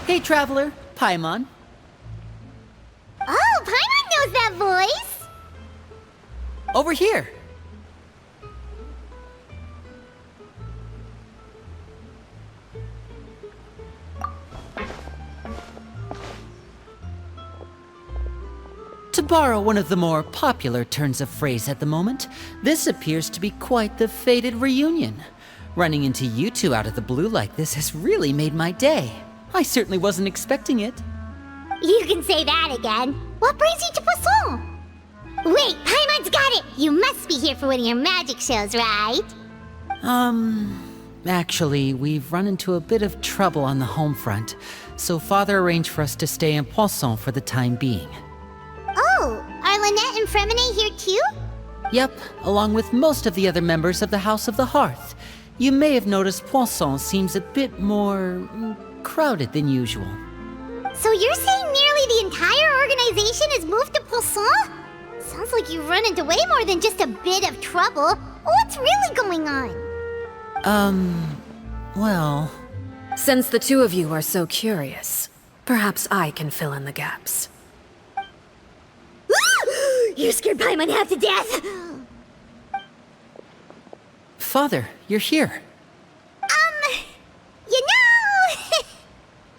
Hey, Traveler. Paimon. Oh, Paimon knows that voice! Over here. To borrow one of the more popular turns of phrase at the moment, this appears to be quite the fated reunion. Running into you two out of the blue like this has really made my day. I certainly wasn't expecting it. You can say that again. What brings you to Poisson? Wait, Paimon's got it! You must be here for one of your magic shows, right? Actually, we've run into a bit of trouble on the home front, so Father arranged for us to stay in Poisson for the time being. Oh, are Lynette and Fremine here too? Yep, along with most of the other members of the House of the Hearth. You may have noticed Poisson seems a bit more crowded than usual. So you're saying nearly the entire organization has moved to Poisson? Sounds like you've run into way more than just a bit of trouble. What's really going on? Well... Since the two of you are so curious, perhaps I can fill in the gaps. You scared Paimon half to death! Father, you're here. You know...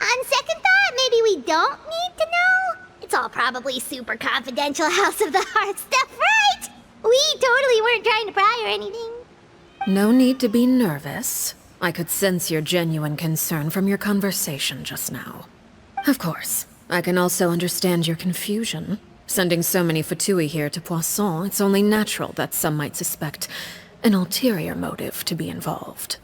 on second thought, maybe we don't need to know? It's all probably super confidential House of the Hearth stuff, right? We totally weren't trying to pry or anything. No need to be nervous. I could sense your genuine concern from your conversation just now. Of course, I can also understand your confusion. Sending so many Fatui here to Poisson, it's only natural that some might suspect an ulterior motive to be involved.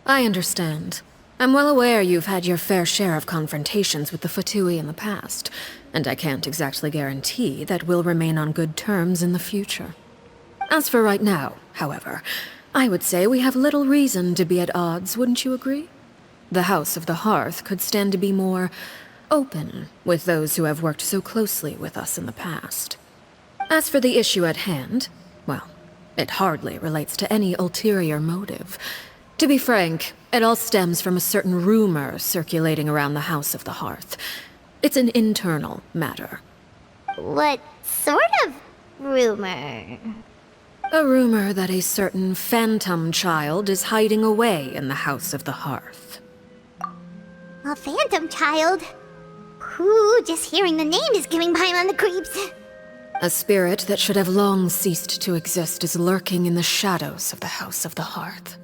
I understand. I'm well aware you've had your fair share of confrontations with the Fatui in the past, and I can't exactly guarantee that we'll remain on good terms in the future. As for right now, however, I would say we have little reason to be at odds, wouldn't you agree? The House of the Hearth could stand to be more open with those who have worked so closely with us in the past. As for the issue at hand, well, it hardly relates to any ulterior motive. To be frank, it all stems from a certain rumor circulating around the House of the Hearth. It's an internal matter. What sort of rumor? A rumor that a certain phantom child is hiding away in the House of the Hearth. A phantom child? Ooh, just hearing the name is giving Paimon the creeps. A spirit that should have long ceased to exist is lurking in the shadows of the House of the Hearth.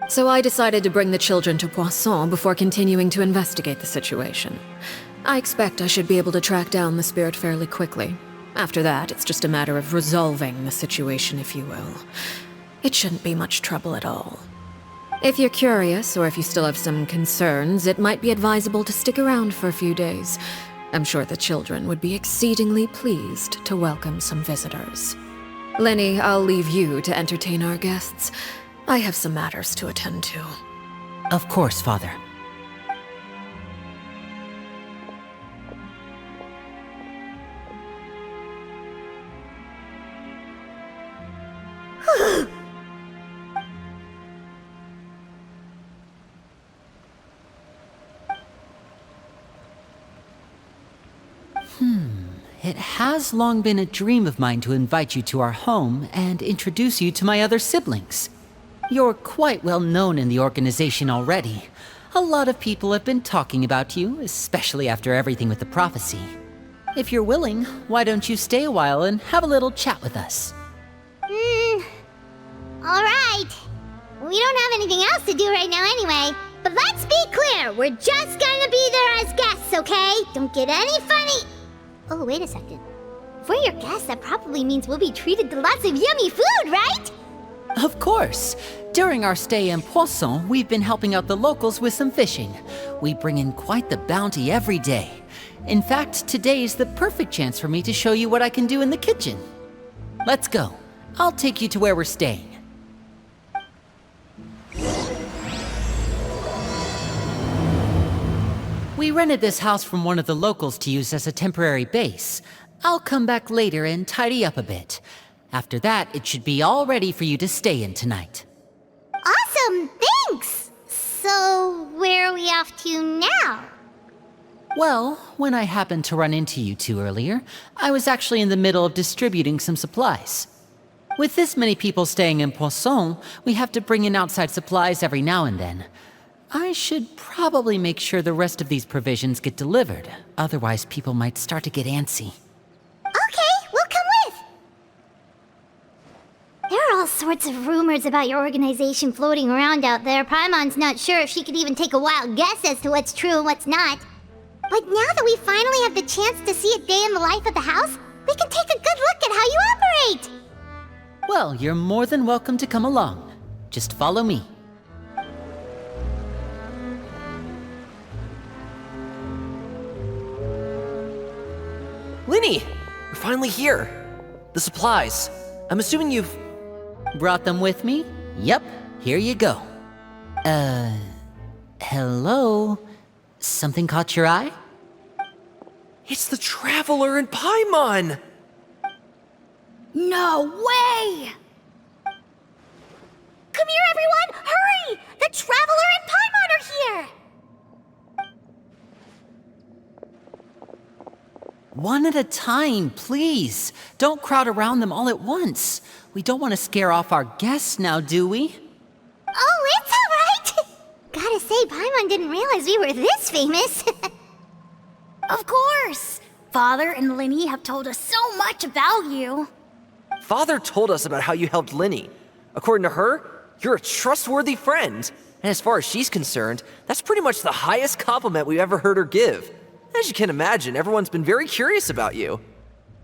So I decided to bring the children to Poisson before continuing to investigate the situation. I expect I should be able to track down the spirit fairly quickly. After that, it's just a matter of resolving the situation, if you will. It shouldn't be much trouble at all. If you're curious, or if you still have some concerns, it might be advisable to stick around for a few days. I'm sure the children would be exceedingly pleased to welcome some visitors. Lenny, I'll leave you to entertain our guests. I have some matters to attend to. Of course, Father. It has long been a dream of mine to invite you to our home and introduce you to my other siblings. You're quite well known in the organization already. A lot of people have been talking about you, especially after everything with the prophecy. If you're willing, why don't you stay a while and have a little chat with us? Alright. We don't have anything else to do right now anyway. But let's be clear, we're just gonna be there as guests, okay? Don't get any funny... Oh, wait a second. If we're your guests, that probably means we'll be treated to lots of yummy food, right? Of course. During our stay in Poisson, we've been helping out the locals with some fishing. We bring in quite the bounty every day. In fact, today's the perfect chance for me to show you what I can do in the kitchen. Let's go. I'll take you to where we're staying. We rented this house from one of the locals to use as a temporary base. I'll come back later and tidy up a bit. After that, it should be all ready for you to stay in tonight. Awesome, thanks! So, where are we off to now? Well, when I happened to run into you two earlier, I was actually in the middle of distributing some supplies. With this many people staying in Poisson, we have to bring in outside supplies every now and then. I should probably make sure the rest of these provisions get delivered, otherwise people might start to get antsy. Okay, we'll come with. There are all sorts of rumors about your organization floating around out there. Paimon's not sure if she could even take a wild guess as to what's true and what's not. But now that we finally have the chance to see a day in the life of the house, we can take a good look at how you operate! Well, you're more than welcome to come along. Just follow me. Linny! You're finally here! The supplies. I'm assuming you've... Brought them with me? Yep, here you go. Hello? Something caught your eye? It's the Traveler and Paimon! No way! Come here, everyone! Hurry! The Traveler and Paimon are here! One at a time, please. Don't crowd around them all at once. We don't want to scare off our guests now, do we? Oh, it's all right! Gotta say, Paimon didn't realize we were this famous. Of course! Father and Linny have told us so much about you. Father told us about how you helped Linny. According to her, you're a trustworthy friend. And as far as she's concerned, that's pretty much the highest compliment we've ever heard her give. As you can imagine, everyone's been very curious about you.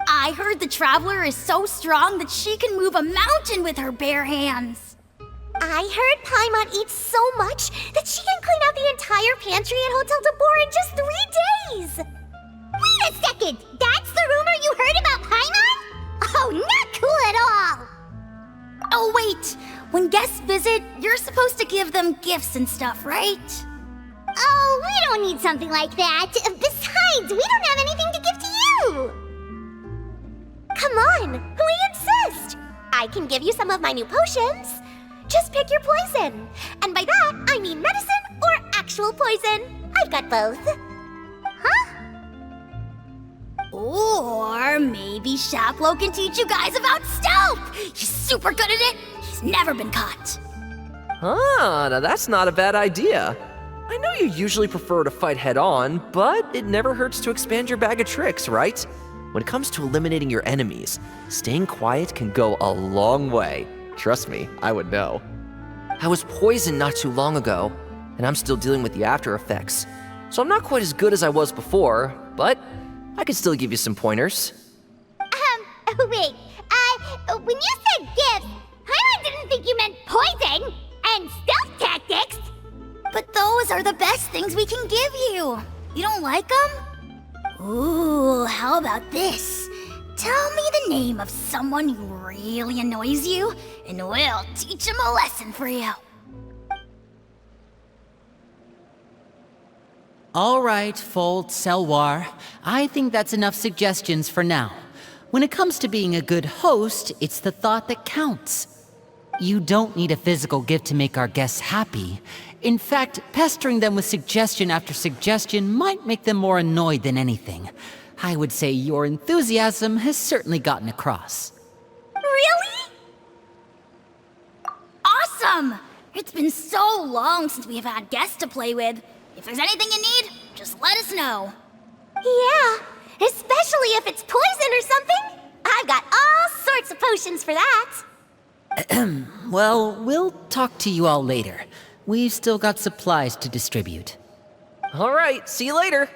I heard the Traveler is so strong that she can move a mountain with her bare hands. I heard Paimon eats so much that she can clean out the entire pantry at Hotel de Boer in just 3 days! Wait a second! That's the rumor you heard about Paimon? Oh, not cool at all! Oh wait, when guests visit, you're supposed to give them gifts and stuff, right? Oh, we don't need something like that. Besides, we don't have anything to give to you! Come on, we insist! I can give you some of my new potions. Just pick your poison. And by that, I mean medicine or actual poison. I've got both. Huh? Or maybe Shaplo can teach you guys about stealth! He's super good at it! He's never been caught! Ah, now that's not a bad idea. I know you usually prefer to fight head-on, but it never hurts to expand your bag of tricks, right? When it comes to eliminating your enemies, staying quiet can go a long way. Trust me, I would know. I was poisoned not too long ago, and I'm still dealing with the after effects. So I'm not quite as good as I was before, but I can still give you some pointers. Wait, when you said gifts, Paimon didn't think you meant poison and stealth tactics. But those are the best things we can give you. You don't like them? Ooh, how about this? Tell me the name of someone who really annoys you, and we'll teach him a lesson for you. All right, Folt, Selwar. I think that's enough suggestions for now. When it comes to being a good host, it's the thought that counts. You don't need a physical gift to make our guests happy. In fact, pestering them with suggestion after suggestion might make them more annoyed than anything. I would say your enthusiasm has certainly gotten across. Really? Awesome! It's been so long since we have had guests to play with. If there's anything you need, just let us know. Yeah, especially if it's poison or something. I've got all sorts of potions for that. Well, we'll talk to you all later. We've still got supplies to distribute. All right, see you later.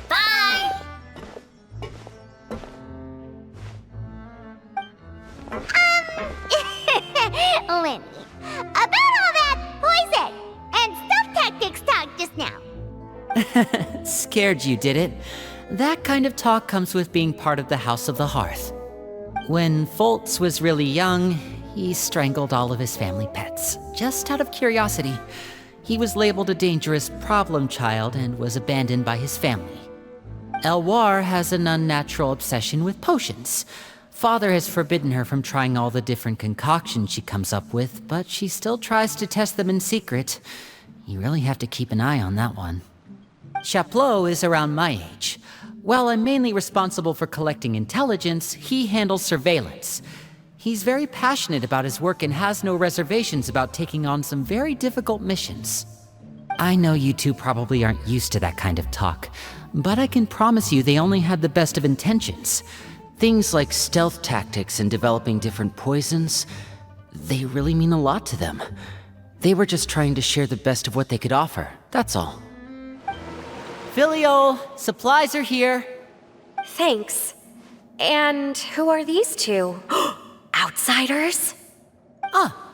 Bye! Lenny, about all that poison and stealth tactics talk just now. Scared you, did it? That kind of talk comes with being part of the House of the Hearth. When Foltz was really young, he strangled all of his family pets, just out of curiosity. He was labeled a dangerous problem child and was abandoned by his family. Elwar has an unnatural obsession with potions. Father has forbidden her from trying all the different concoctions she comes up with, but she still tries to test them in secret. You really have to keep an eye on that one. Chaplot is around my age. While I'm mainly responsible for collecting intelligence, he handles surveillance. He's very passionate about his work and has no reservations about taking on some very difficult missions. I know you two probably aren't used to that kind of talk, but I can promise you they only had the best of intentions. Things like stealth tactics and developing different poisons, they really mean a lot to them. They were just trying to share the best of what they could offer, that's all. Filiol, supplies are here. Thanks. And who are these two? Outsiders?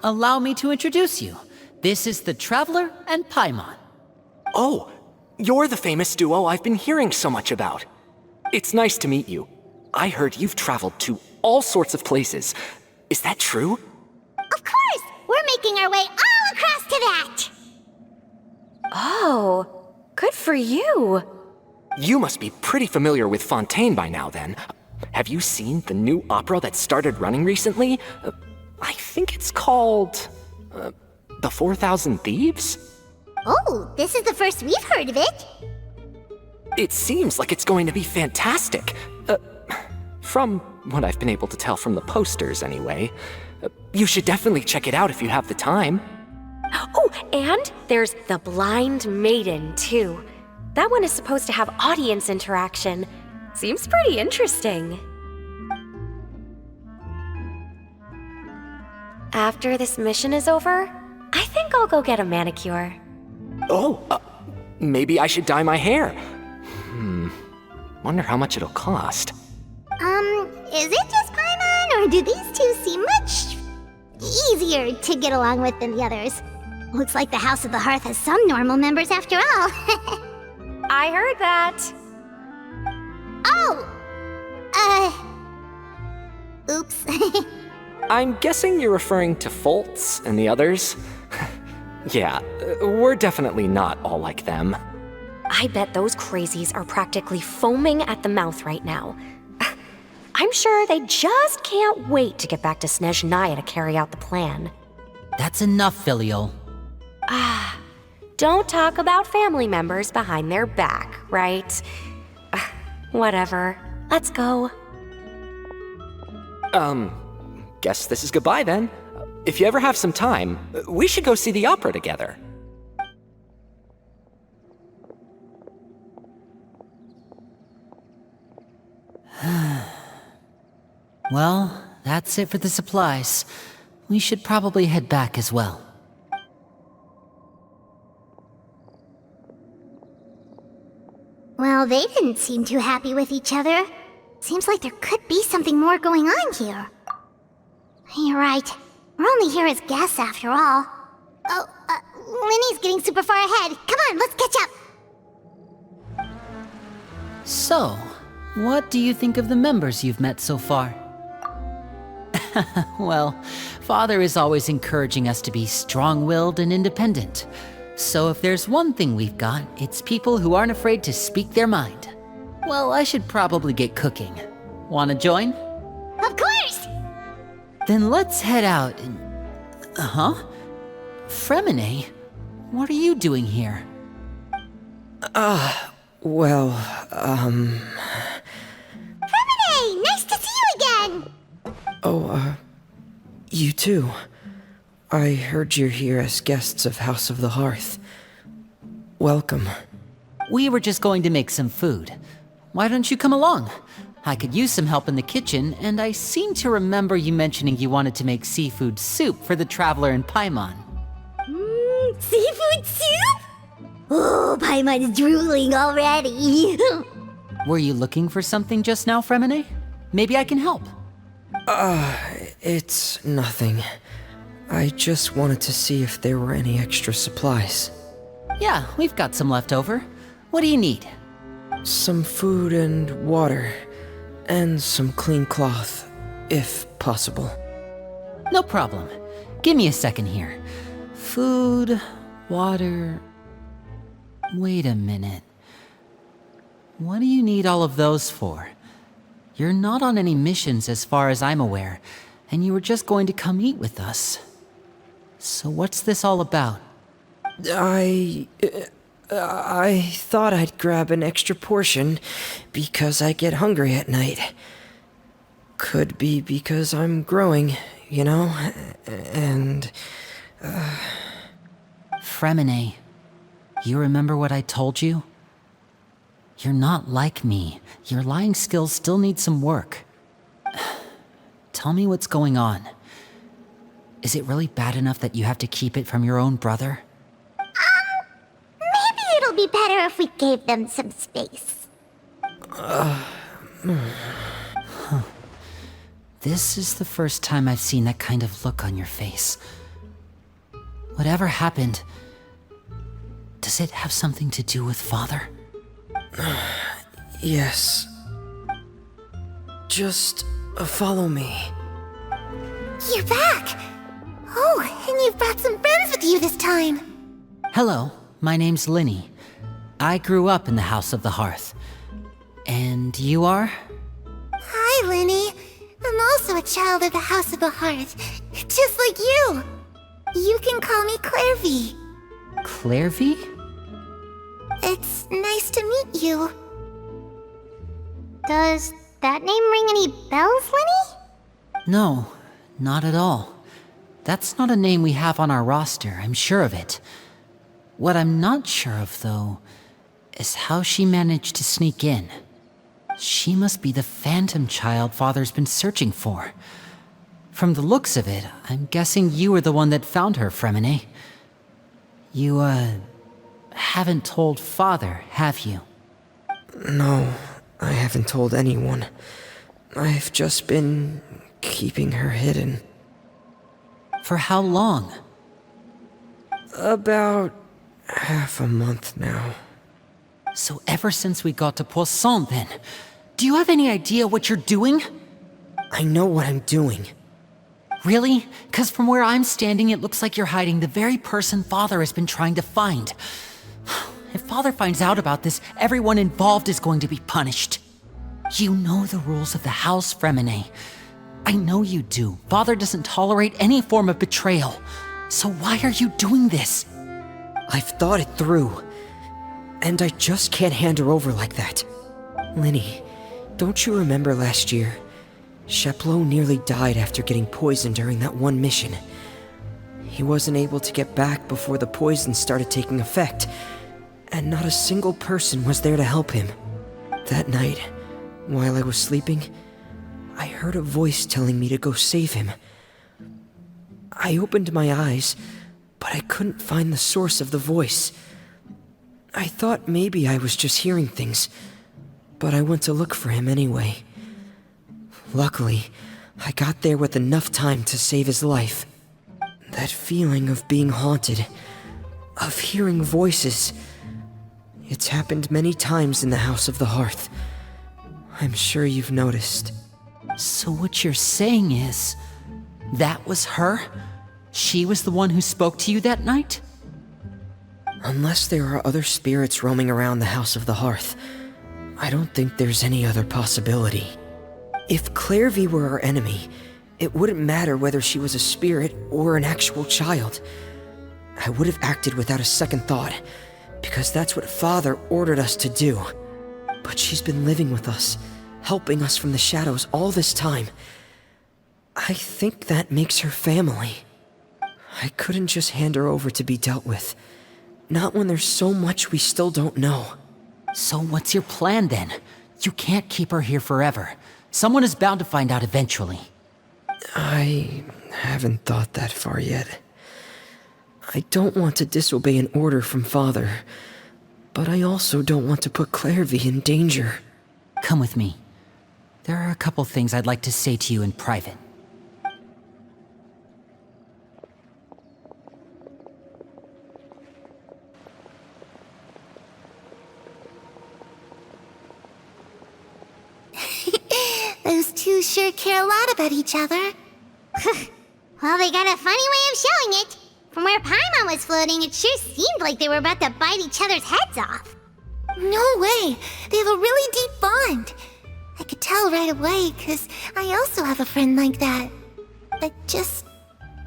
Allow me to introduce you. This is the Traveler and Paimon. Oh, you're the famous duo I've been hearing so much about. It's nice to meet you. I heard you've traveled to all sorts of places. Is that true? Of course! We're making our way all across to that! Oh, good for you. You must be pretty familiar with Fontaine by now, then. Have you seen the new opera that started running recently? I think it's called... The 4,000 Thieves? Oh, this is the first we've heard of it. It seems like it's going to be fantastic. From what I've been able to tell from the posters, anyway. You should definitely check it out if you have the time. Oh, and there's The Blind Maiden, too. That one is supposed to have audience interaction. Seems pretty interesting. After this mission is over, I think I'll go get a manicure. Oh, maybe I should dye my hair. Wonder how much it'll cost. Is it just Paimon, or do these two seem much easier to get along with than the others? Looks like the House of the Hearth has some normal members after all. I heard that. Oops. I'm guessing you're referring to Foltz and the others? Yeah, we're definitely not all like them. I bet those crazies are practically foaming at the mouth right now. I'm sure they just can't wait to get back to Snezhnaya to carry out the plan. That's enough, Filiol. Don't talk about family members behind their back, right? Whatever. Let's go. Guess this is goodbye then. If you ever have some time, we should go see the opera together. Well, that's it for the supplies. We should probably head back as well. Well, they didn't seem too happy with each other. Seems like there could be something more going on here. You're right. We're only here as guests after all. Oh, Linny's getting super far ahead. Come on, let's catch up. So, what do you think of the members you've met so far? Well, Father is always encouraging us to be strong-willed and independent. So if there's one thing we've got, it's people who aren't afraid to speak their mind. Well, I should probably get cooking. Wanna join? Of course! Then let's head out and... Fremine? What are you doing here? Fremine! Nice to see you again! You too. I heard you're here as guests of House of the Hearth. Welcome. We were just going to make some food. Why don't you come along? I could use some help in the kitchen, and I seem to remember you mentioning you wanted to make seafood soup for the Traveler and Paimon. Seafood soup? Oh, Paimon's drooling already. Were you looking for something just now, Fremine? Maybe I can help. It's nothing. I just wanted to see if there were any extra supplies. Yeah, we've got some left over. What do you need? Some food and water. And some clean cloth, if possible. No problem. Give me a second here. Food, water... Wait a minute. What do you need all of those for? You're not on any missions as far as I'm aware, and you were just going to come eat with us. So what's this all about? I thought I'd grab an extra portion because I get hungry at night. Could be because I'm growing, you know, and... Fremine, you remember what I told you? You're not like me. Your lying skills still need some work. Tell me what's going on. Is it really bad enough that you have to keep it from your own brother? Maybe it'll be better if we gave them some space. This is the first time I've seen that kind of look on your face. Whatever happened, does it have something to do with Father? Yes. Just follow me. You're back! Oh, and you've brought some friends with you this time. Hello, my name's Linny. I grew up in the House of the Hearth. And you are? Hi, Linny. I'm also a child of the House of the Hearth, just like you. You can call me Clairvy. Clairvy? It's nice to meet you. Does that name ring any bells, Linny? No, not at all. That's not a name we have on our roster, I'm sure of it. What I'm not sure of, though, is how she managed to sneak in. She must be the phantom child Father's been searching for. From the looks of it, I'm guessing you were the one that found her, Fremine. You, haven't told Father, have you? No, I haven't told anyone. I've just been keeping her hidden. For how long? About half a month now. So ever since we got to Poisson, then. Do you have any idea what you're doing? I know what I'm doing. Really? 'Cause from where I'm standing, it looks like you're hiding the very person Father has been trying to find. If Father finds out about this, everyone involved is going to be punished. You know the rules of the house, Fremine. I know you do. Father doesn't tolerate any form of betrayal. So why are you doing this? I've thought it through. And I just can't hand her over like that. Linny, don't you remember last year? Chaplot nearly died after getting poisoned during that one mission. He wasn't able to get back before the poison started taking effect, and not a single person was there to help him. That night, while I was sleeping, I heard a voice telling me to go save him. I opened my eyes, but I couldn't find the source of the voice. I thought maybe I was just hearing things, but I went to look for him anyway. Luckily, I got there with enough time to save his life. That feeling of being haunted, of hearing voices, it's happened many times in the House of the Hearth. I'm sure you've noticed. So what you're saying is, that was her? She was the one who spoke to you that night? Unless there are other spirits roaming around the House of the Hearth, I don't think there's any other possibility. If Clairvy were our enemy, it wouldn't matter whether she was a spirit or an actual child. I would have acted without a second thought, because that's what Father ordered us to do. But she's been living with us, helping us from the shadows all this time. I think that makes her family. I couldn't just hand her over to be dealt with. Not when there's so much we still don't know. So what's your plan then? You can't keep her here forever. Someone is bound to find out eventually. I haven't thought that far yet. I don't want to disobey an order from Father, but I also don't want to put Clairvy in danger. Come with me. There are a couple things I'd like to say to you in private. Those two sure care a lot about each other. Well, they got a funny way of showing it. From where Paimon was floating, it sure seemed like they were about to bite each other's heads off. No way! They have a really deep bond. I could tell right away, 'cause I also have a friend like that. I just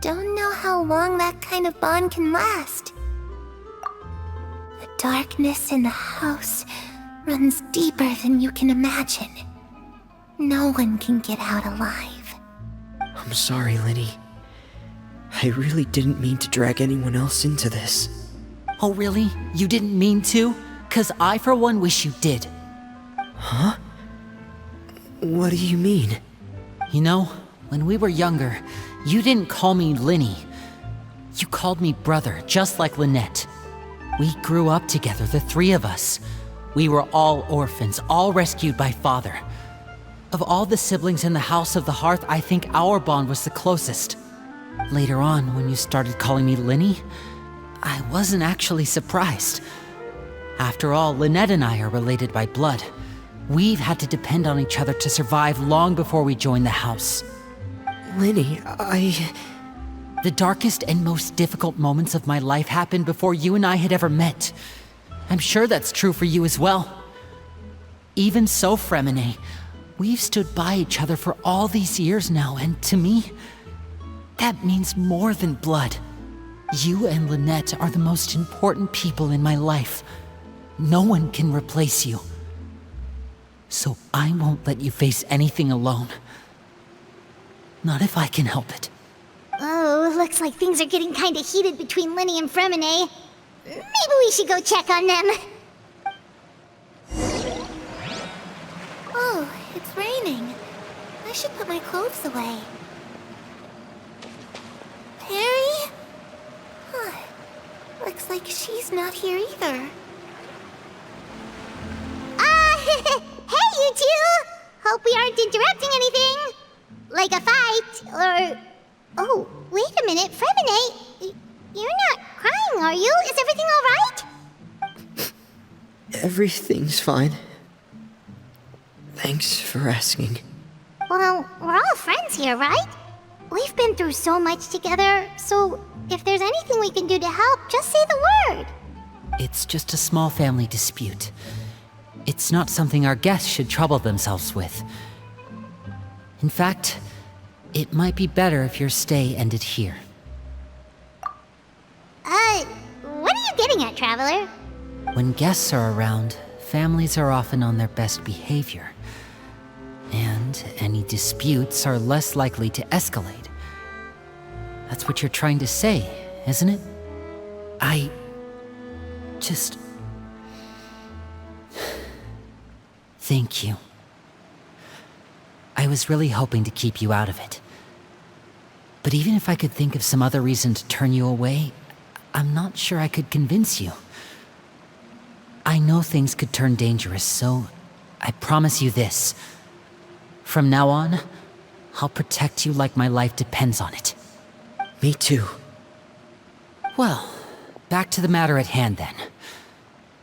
don't know how long that kind of bond can last. The darkness in the house runs deeper than you can imagine. No one can get out alive. I'm sorry, Lenny. I really didn't mean to drag anyone else into this. Oh, really? You didn't mean to? 'Cause I, for one, wish you did. Huh? What do you mean? You know, when we were younger, you didn't call me Linny. You called me brother, just like Lynette. We grew up together, the three of us. We were all orphans, all rescued by father. Of all the siblings in the House of the Hearth, I think our bond was the closest. Later on, when you started calling me Linny, I wasn't actually surprised. After all, Lynette and I are related by blood. We've had to depend on each other to survive long before we joined the house. Lenny, The darkest and most difficult moments of my life happened before you and I had ever met. I'm sure that's true for you as well. Even so, Fremine, we've stood by each other for all these years now, and to me, that means more than blood. You and Lynette are the most important people in my life. No one can replace you. So I won't let you face anything alone. Not if I can help it. Oh, looks like things are getting kinda heated between Linny and Fremine. Maybe we should go check on them. Oh, it's raining. I should put my clothes away. Perry? Huh. Looks like she's not here either. Hey, you two! Hope we aren't interrupting anything. Like a fight, or... Oh, wait a minute, Fremine. You're not crying, are you? Is everything alright? everything's fine. Thanks for asking. Well, we're all friends here, right? We've been through so much together, so if there's anything we can do to help, just say the word. It's just a small family dispute. It's not something our guests should trouble themselves with. In fact, it might be better if your stay ended here. What are you getting at, Traveler? When guests are around, families are often on their best behavior. And any disputes are less likely to escalate. That's what you're trying to say, isn't it? I just... Thank you. I was really hoping to keep you out of it. But even if I could think of some other reason to turn you away, I'm not sure I could convince you. I know things could turn dangerous, so I promise you this. From now on, I'll protect you like my life depends on it. Me too. Well, back to the matter at hand then.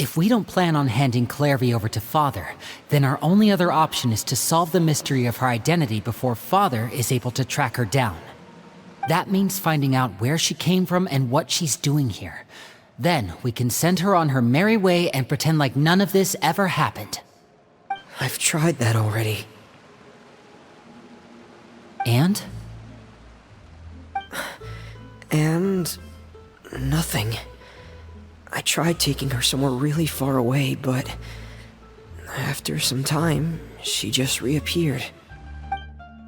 If we don't plan on handing Clairvy over to Father, then our only other option is to solve the mystery of her identity before Father is able to track her down. That means finding out where she came from and what she's doing here. Then we can send her on her merry way and pretend like none of this ever happened. I've tried that already. And? And... nothing. I tried taking her somewhere really far away, but... after some time, she just reappeared.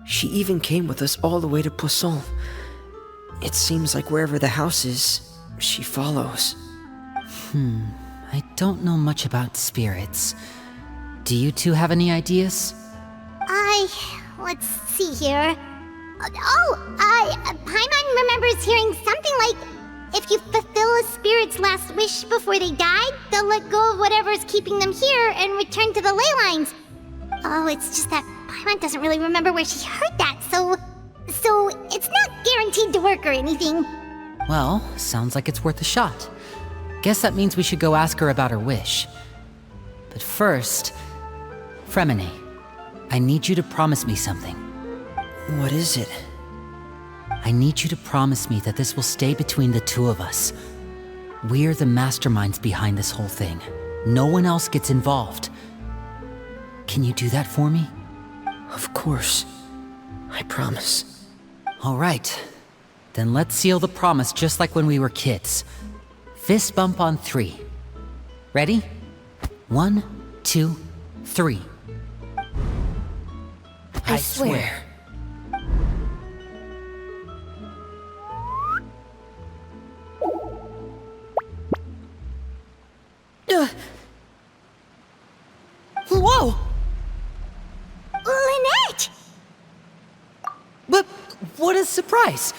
She even came with us all the way to Poisson. It seems like wherever the house is, she follows. I don't know much about spirits. Do you two have any ideas? Let's see here. Paimon remembers hearing something like, if you fulfill a spirit's last wish before they died, they'll let go of whatever's keeping them here and return to the ley lines. Oh, it's just that Paimon doesn't really remember where she heard that, so it's not guaranteed to work or anything. Well, sounds like it's worth a shot. Guess that means we should go ask her about her wish. But first, Fremine, I need you to promise me something. What is it? I need you to promise me that this will stay between the two of us. We're the masterminds behind this whole thing. No one else gets involved. Can you do that for me? Of course. I promise. All right. Then let's seal the promise just like when we were kids. Fist bump on 3. Ready? 1, 2, 3. I swear. Whoa! Lynette! But what a surprise!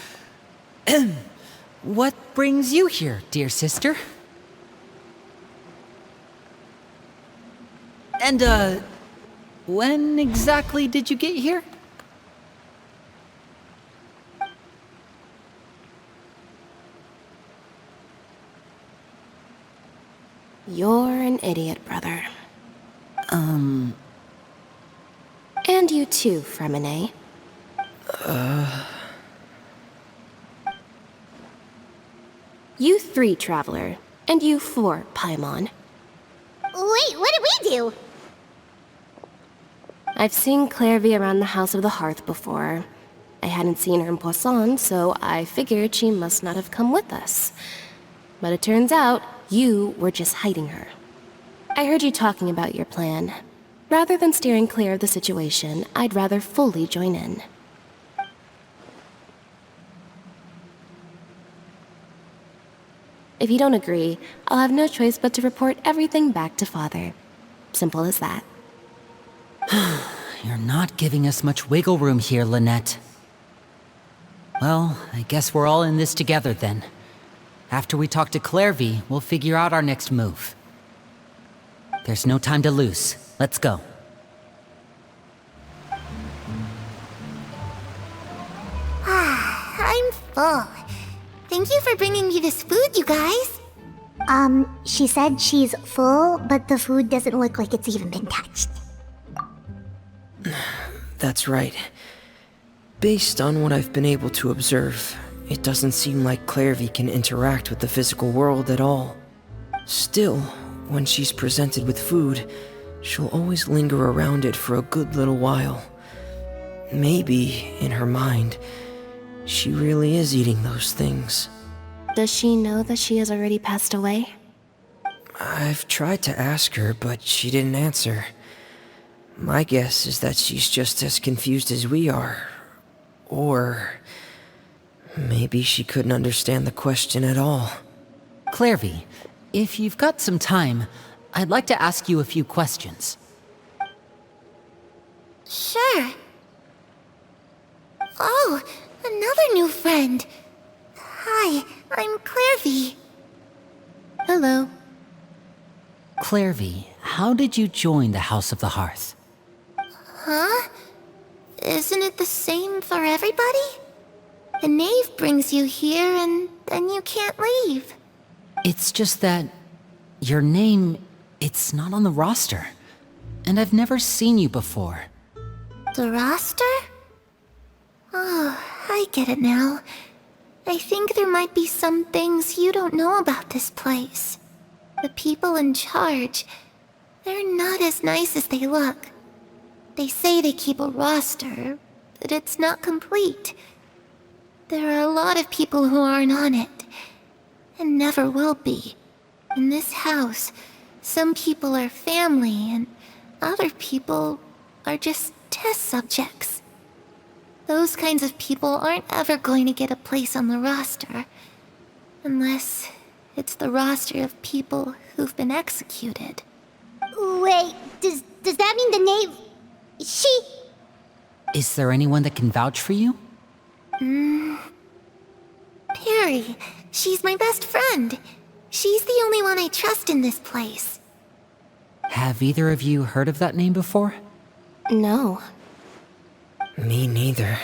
What brings you here, dear sister? And, when exactly did you get here? You're an idiot, brother. And you too, Fremine. You 3, Traveler. And you 4, Paimon. Wait, what did we do? I've seen Clairvy around the House of the Hearth before. I hadn't seen her in Poisson, so I figured she must not have come with us. But it turns out, you were just hiding her. I heard you talking about your plan. Rather than steering clear of the situation, I'd rather fully join in. If you don't agree, I'll have no choice but to report everything back to Father. Simple as that. You're not giving us much wiggle room here, Lynette. Well, I guess we're all in this together then. After we talk to Clairvy, we'll figure out our next move. There's no time to lose. Let's go. I'm full. Thank you for bringing me this food, you guys. She said she's full, but the food doesn't look like it's even been touched. That's right. Based on what I've been able to observe, it doesn't seem like Clairvy can interact with the physical world at all. Still, when she's presented with food, she'll always linger around it for a good little while. Maybe, in her mind, she really is eating those things. Does she know that she has already passed away? I've tried to ask her, but she didn't answer. My guess is that she's just as confused as we are. Or maybe she couldn't understand the question at all. Clairvy, if you've got some time, I'd like to ask you a few questions. Sure. Oh, another new friend. Hi, I'm Clairvy. Hello. Clairvy, how did you join the House of the Hearth? Huh? Isn't it the same for everybody? The knave brings you here and then you can't leave. It's just that your name, it's not on the roster. And I've never seen you before. The roster? Oh, I get it now. I think there might be some things you don't know about this place. The people in charge, they're not as nice as they look. They say they keep a roster, but it's not complete. There are a lot of people who aren't on it, and never will be. In this house, some people are family, and other people are just test subjects. Those kinds of people aren't ever going to get a place on the roster, unless it's the roster of people who've been executed. Wait, does that mean the knave... She... Is there anyone that can vouch for you? Perry, she's my best friend. She's the only one I trust in this place. Have either of you heard of that name before? No. Me neither.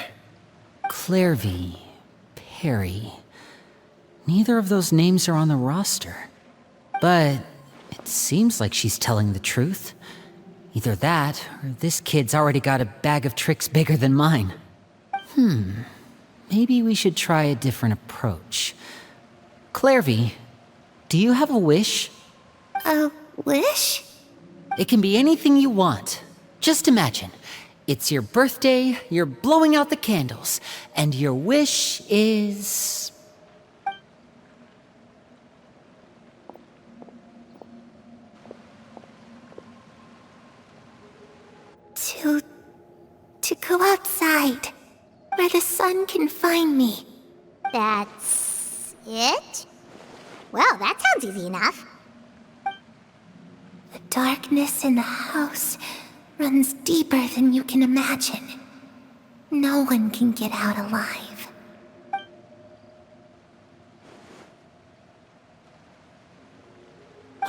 Clairvy, Perry. Neither of those names are on the roster. But it seems like she's telling the truth. Either that, or this kid's already got a bag of tricks bigger than mine. Maybe we should try a different approach. Clairvy, do you have a wish? A wish? It can be anything you want. Just imagine. It's your birthday, you're blowing out the candles, and your wish is... To go outside, where the sun can find me. That's it? Well, that sounds easy enough. The darkness in the house runs deeper than you can imagine. No one can get out alive.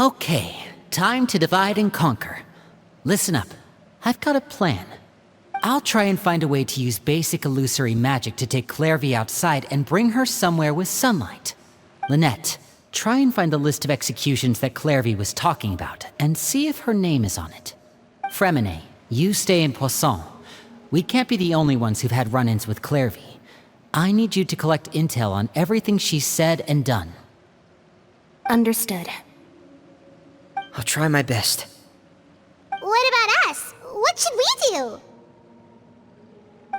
Okay, time to divide and conquer. Listen up, I've got a plan. I'll try and find a way to use basic illusory magic to take Clairvy outside and bring her somewhere with sunlight. Lynette, try and find the list of executions that Clairvy was talking about, and see if her name is on it. Fremine, you stay in Poisson. We can't be the only ones who've had run-ins with Clairvy. I need you to collect intel on everything she's said and done. Understood. I'll try my best. What about us? What should we do?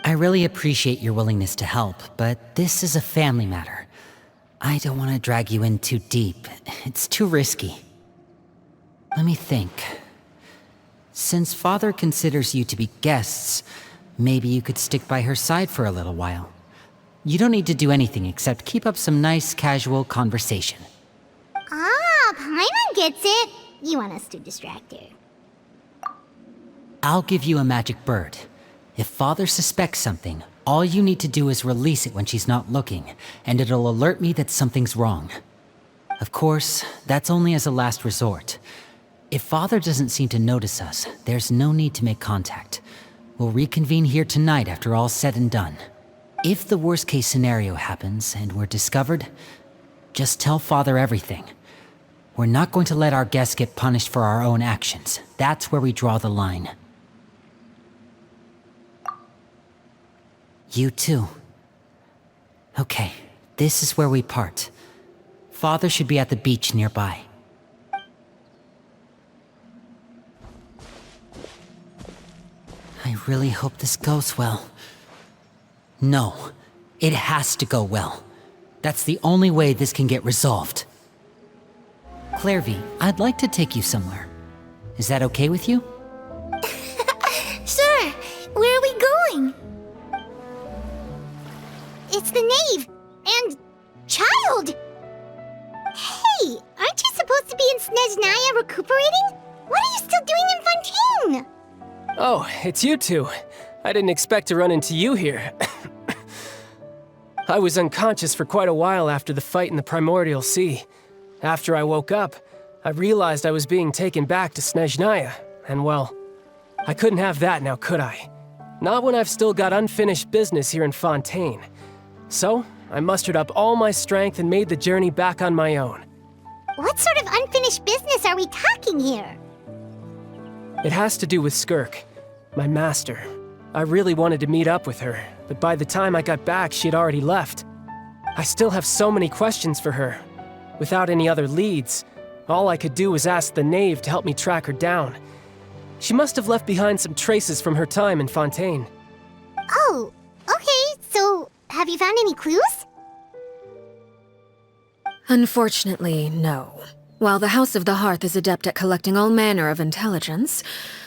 I really appreciate your willingness to help, but this is a family matter. I don't want to drag you in too deep. It's too risky. Let me think. Since Father considers you to be guests, maybe you could stick by her side for a little while. You don't need to do anything except keep up some nice, casual conversation. Ah, Paimon gets it. You want us to distract her. I'll give you a magic bird. If Father suspects something, all you need to do is release it when she's not looking, and it'll alert me that something's wrong. Of course, that's only as a last resort. If Father doesn't seem to notice us, there's no need to make contact. We'll reconvene here tonight after all's said and done. If the worst-case scenario happens and we're discovered, just tell Father everything. We're not going to let our guests get punished for our own actions. That's where we draw the line. You too. Okay, this is where we part. Father should be at the beach nearby. I really hope this goes well. No, it has to go well. That's the only way this can get resolved. Clairvy, I'd like to take you somewhere. Is that okay with you? Sure. Where are we going? It's the knave and child. Hey, aren't you supposed to be in Snezhnaya recuperating? What are you still doing in Fontaine? Oh, it's you two. I didn't expect to run into you here. I was unconscious for quite a while after the fight in the Primordial Sea. After I woke up, I realized I was being taken back to Snezhnaya, and well, I couldn't have that now, could I? Not when I've still got unfinished business here in Fontaine. So, I mustered up all my strength and made the journey back on my own. What sort of unfinished business are we talking here? It has to do with Skirk, my master. I really wanted to meet up with her, but by the time I got back, she had already left. I still have so many questions for her. Without any other leads, all I could do was ask the knave to help me track her down. She must have left behind some traces from her time in Fontaine. Oh, okay, so have you found any clues? Unfortunately, no. While the House of the Hearth is adept at collecting all manner of intelligence,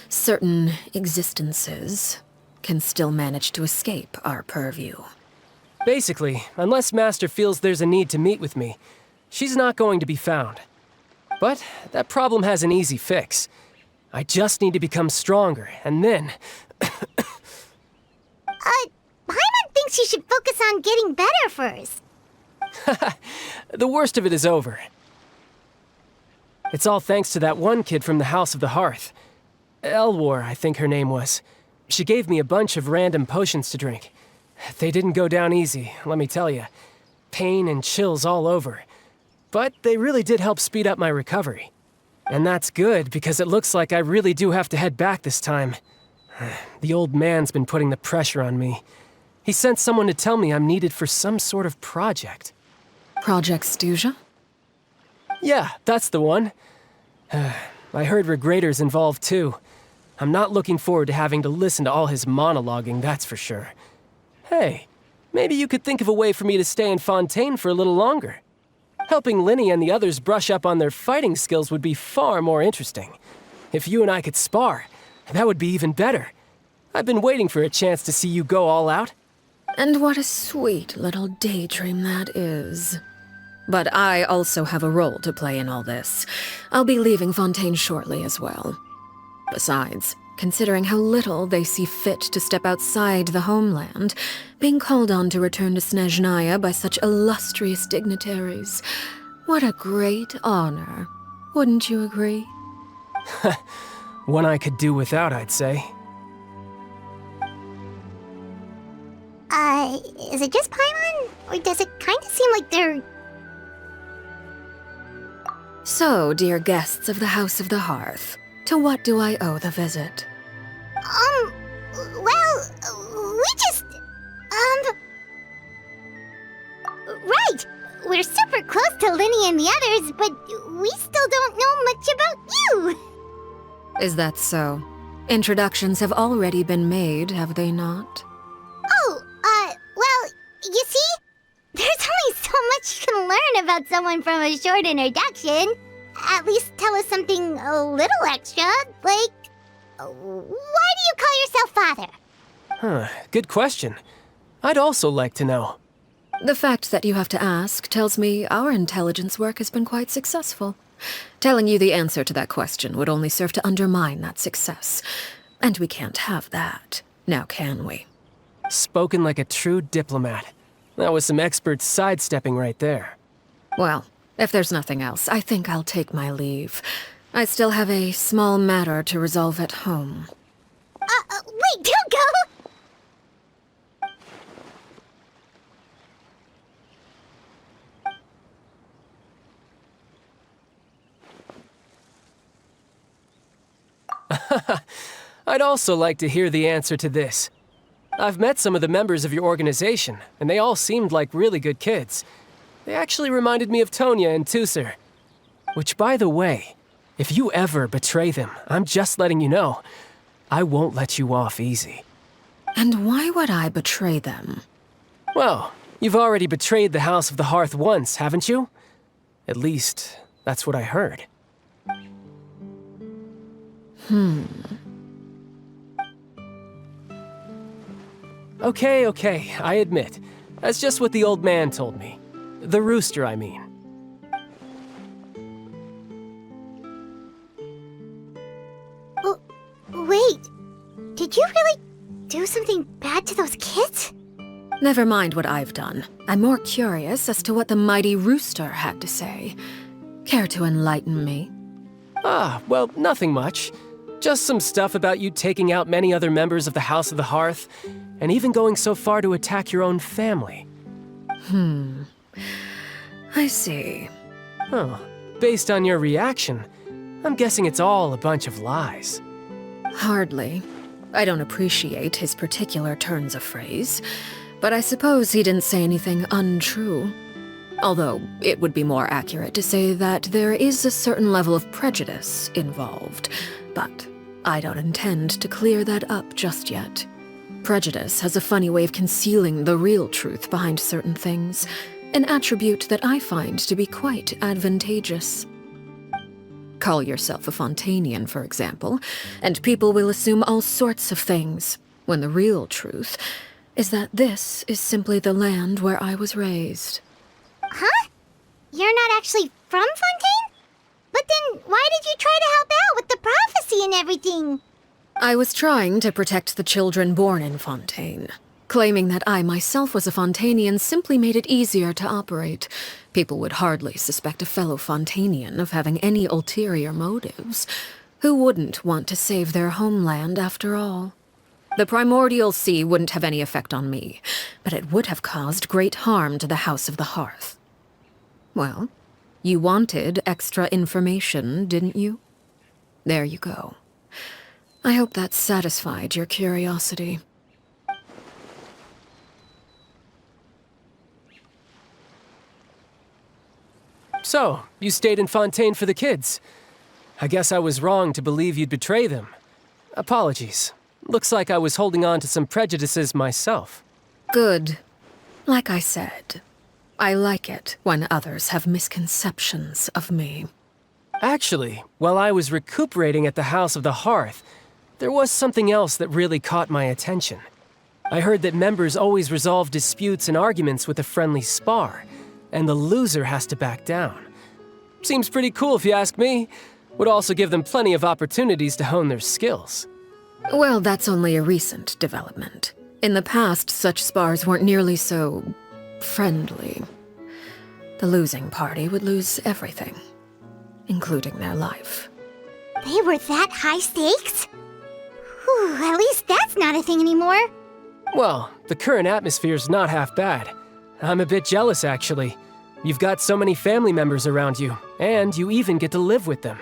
certain existences can still manage to escape our purview. Basically, unless Master feels there's a need to meet with me, she's not going to be found. But that problem has an easy fix. I just need to become stronger, and then... Paimon thinks you should focus on getting better first. The worst of it is over. It's all thanks to that one kid from the House of the Hearth. Elwar, I think her name was. She gave me a bunch of random potions to drink. They didn't go down easy, let me tell you. Pain and chills all over. But they really did help speed up my recovery. And that's good, because it looks like I really do have to head back this time. The old man's been putting the pressure on me. He sent someone to tell me I'm needed for some sort of project. Project Stuja? Yeah, that's the one. I heard Regrader's involved too. I'm not looking forward to having to listen to all his monologuing, that's for sure. Hey, maybe you could think of a way for me to stay in Fontaine for a little longer. Helping Linny and the others brush up on their fighting skills would be far more interesting. If you and I could spar, that would be even better. I've been waiting for a chance to see you go all out. And what a sweet little daydream that is. But I also have a role to play in all this. I'll be leaving Fontaine shortly as well. Besides, considering how little they see fit to step outside the homeland, being called on to return to Snezhnaya by such illustrious dignitaries, what a great honor. Wouldn't you agree? One I could do without, I'd say. Is it just Paimon? Or does it kind of seem like they're... So, dear guests of the House of the Hearth, to what do I owe the visit? Well, we just... Right! We're super close to Linny and the others, but we still don't know much about you! Is that so? Introductions have already been made, have they not? Oh, well, you see? There's only so much you can learn about someone from a short introduction. At least tell us something a little extra, like... Why do you call yourself father? Huh, good question. I'd also like to know. The fact that you have to ask tells me our intelligence work has been quite successful. Telling you the answer to that question would only serve to undermine that success. And we can't have that, now can we? Spoken like a true diplomat. That was some expert sidestepping right there. Well, if there's nothing else, I think I'll take my leave. I still have a small matter to resolve at home. Wait, don't go! I'd also like to hear the answer to this. I've met some of the members of your organization, and they all seemed like really good kids. They actually reminded me of Tonya and Tusser. Which, by the way, if you ever betray them, I'm just letting you know, I won't let you off easy. And why would I betray them? Well, you've already betrayed the House of the Hearth once, haven't you? At least, that's what I heard. Okay, I admit. That's just what the old man told me. The rooster, I mean. Wait, did you really do something bad to those kids? Never mind what I've done. I'm more curious as to what the mighty rooster had to say. Care to enlighten me? Well, nothing much. Just some stuff about you taking out many other members of the House of the Hearth, and even going so far to attack your own family. I see. Oh, based on your reaction, I'm guessing it's all a bunch of lies. Hardly. I don't appreciate his particular turns of phrase, but I suppose he didn't say anything untrue. Although, it would be more accurate to say that there is a certain level of prejudice involved, but I don't intend to clear that up just yet. Prejudice has a funny way of concealing the real truth behind certain things, an attribute that I find to be quite advantageous. Call yourself a Fontainian, for example, and people will assume all sorts of things, when the real truth is that this is simply the land where I was raised. Huh? You're not actually from Fontaine? But then why did you try to help out with the prophecy and everything? I was trying to protect the children born in Fontaine. Claiming that I myself was a Fontainian simply made it easier to operate. People would hardly suspect a fellow Fontainian of having any ulterior motives. Who wouldn't want to save their homeland after all? The primordial sea wouldn't have any effect on me, but it would have caused great harm to the House of the Hearth. Well, you wanted extra information, didn't you? There you go. I hope that satisfied your curiosity. So, you stayed in Fontaine for the kids. I guess I was wrong to believe you'd betray them. Apologies. Looks like I was holding on to some prejudices myself. Good. Like I said, I like it when others have misconceptions of me. Actually, while I was recuperating at the House of the Hearth, there was something else that really caught my attention. I heard that members always resolve disputes and arguments with a friendly spar, and the loser has to back down. Seems pretty cool if you ask me. Would also give them plenty of opportunities to hone their skills. Well, that's only a recent development. In the past, such spars weren't nearly so friendly. The losing party would lose everything, including their life. They were that high stakes? Whew, at least that's not a thing anymore. Well, the current atmosphere's not half bad. I'm a bit jealous, actually. You've got so many family members around you, and you even get to live with them.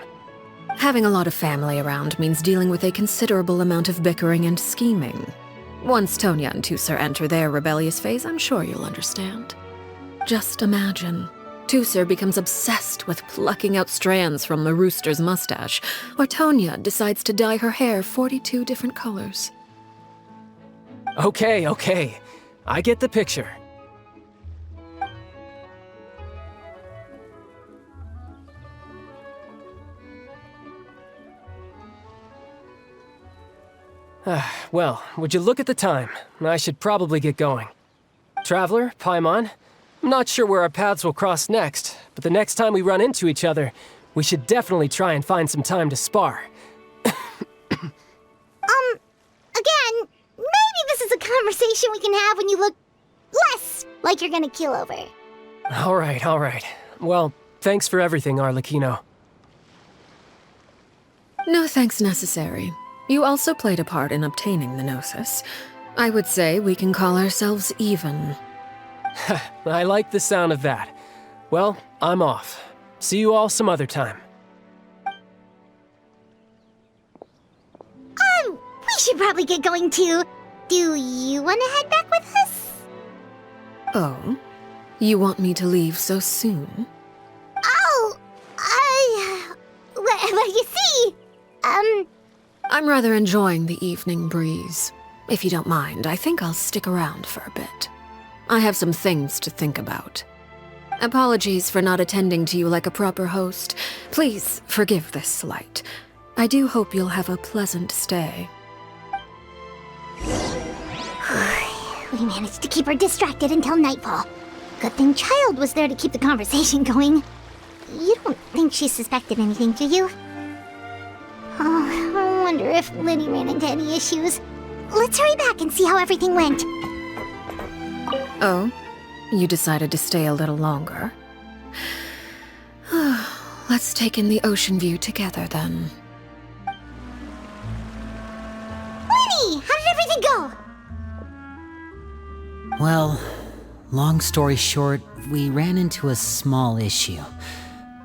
Having a lot of family around means dealing with a considerable amount of bickering and scheming. Once Tonya and Tusser enter their rebellious phase, I'm sure you'll understand. Just imagine. Tusser becomes obsessed with plucking out strands from the rooster's mustache, or Tonya decides to dye her hair 42 different colors. Okay. I get the picture. Well, would you look at the time? I should probably get going. Traveler, Paimon, I'm not sure where our paths will cross next, but the next time we run into each other, we should definitely try and find some time to spar. Again, maybe this is a conversation we can have when you look less like you're gonna keel over. All right. Well, thanks for everything, Arlecchino. No thanks necessary. You also played a part in obtaining the Gnosis. I would say we can call ourselves even. I like the sound of that. Well, I'm off. See you all some other time. We should probably get going too. Do you want to head back with us? Oh? You want me to leave so soon? Oh, well, you see, I'm rather enjoying the evening breeze. If you don't mind, I think I'll stick around for a bit. I have some things to think about. Apologies for not attending to you like a proper host. Please forgive this slight. I do hope you'll have a pleasant stay. we managed to keep her distracted until nightfall. Good thing Child was there to keep the conversation going. You don't think she suspected anything, do you? Oh, I wonder if Liddy ran into any issues. Let's hurry back and see how everything went. Oh? You decided to stay a little longer? Let's take in the ocean view together, then. Lenny, how did everything go? Well, long story short, we ran into a small issue.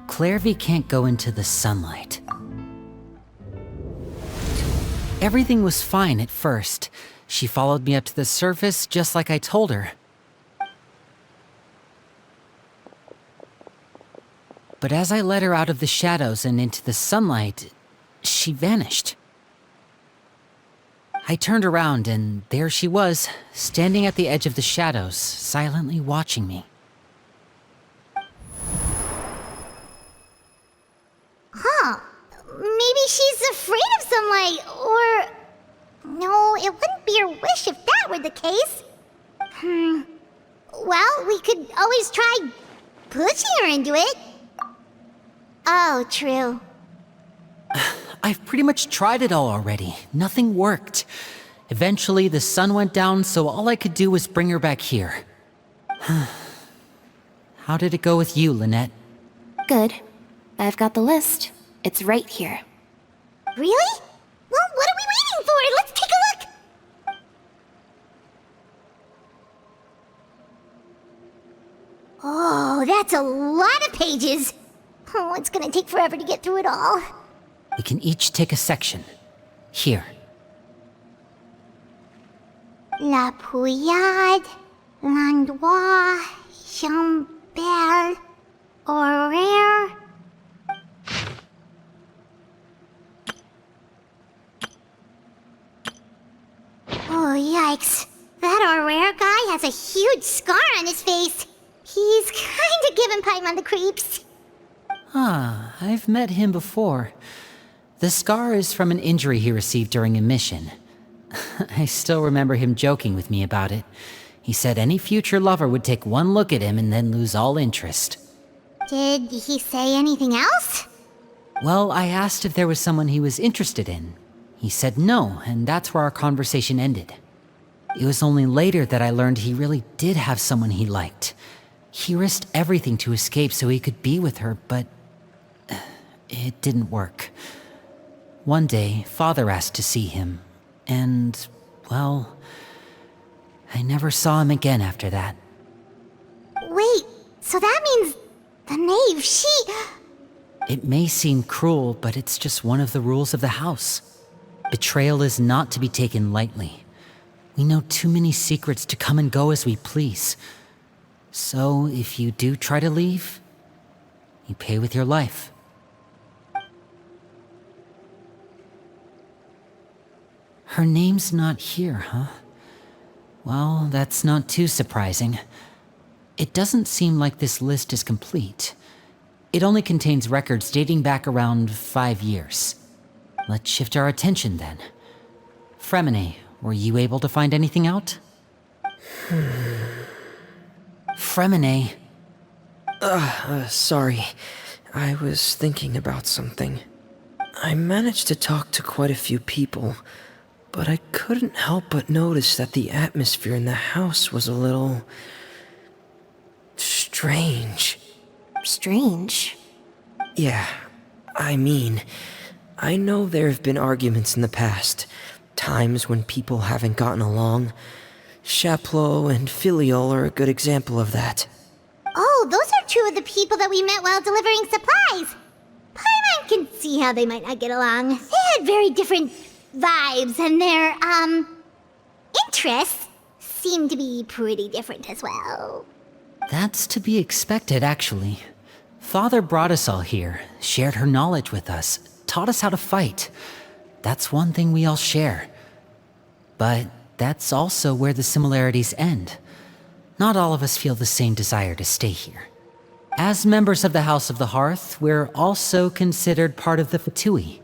Clairvy can't go into the sunlight. Everything was fine at first. She followed me up to the surface just like I told her. But as I led her out of the shadows and into the sunlight, she vanished. I turned around and there she was, standing at the edge of the shadows, silently watching me. Huh. Maybe she's afraid of sunlight, or... No, it wouldn't be her wish if that were the case. Well, we could always try pushing her into it. Oh, true. I've pretty much tried it all already. Nothing worked. Eventually, the sun went down, so all I could do was bring her back here. How did it go with you, Lynette? Good. I've got the list. It's right here. Really? Well, what are we waiting for? Let's take a look! Oh, that's a lot of pages. Oh, it's gonna take forever to get through it all. We can each take a section. Here. La Pouillade, Landois, Chambert, Horaire. Yikes. That Aurora guy has a huge scar on his face. He's kinda giving Paimon the creeps. Ah, I've met him before. The scar is from an injury he received during a mission. I still remember him joking with me about it. He said any future lover would take one look at him and then lose all interest. Did he say anything else? Well, I asked if there was someone he was interested in. He said no, and that's where our conversation ended. It was only later that I learned he really did have someone he liked. He risked everything to escape so he could be with her, but it didn't work. One day, Father asked to see him, and, well, I never saw him again after that. Wait, so that means the knave, she... It may seem cruel, but it's just one of the rules of the house. Betrayal is not to be taken lightly. We know too many secrets to come and go as we please. So, if you do try to leave, you pay with your life. Her name's not here, huh? Well, that's not too surprising. It doesn't seem like this list is complete. It only contains records dating back around 5 years. Let's shift our attention then. Fremine, were you able to find anything out? Fremine. Sorry. I was thinking about something. I managed to talk to quite a few people, but I couldn't help but notice that the atmosphere in the house was a little... strange. Strange. Yeah, I mean, I know there have been arguments in the past, times when people haven't gotten along. Chaplot and Filiol are a good example of that. Oh, those are two of the people that we met while delivering supplies. Paimon can see how they might not get along. They had very different vibes, and their, interests seem to be pretty different as well. That's to be expected, actually. Father brought us all here, shared her knowledge with us, taught us how to fight. That's one thing we all share. But that's also where the similarities end. Not all of us feel the same desire to stay here. As members of the House of the Hearth, we're also considered part of the Fatui.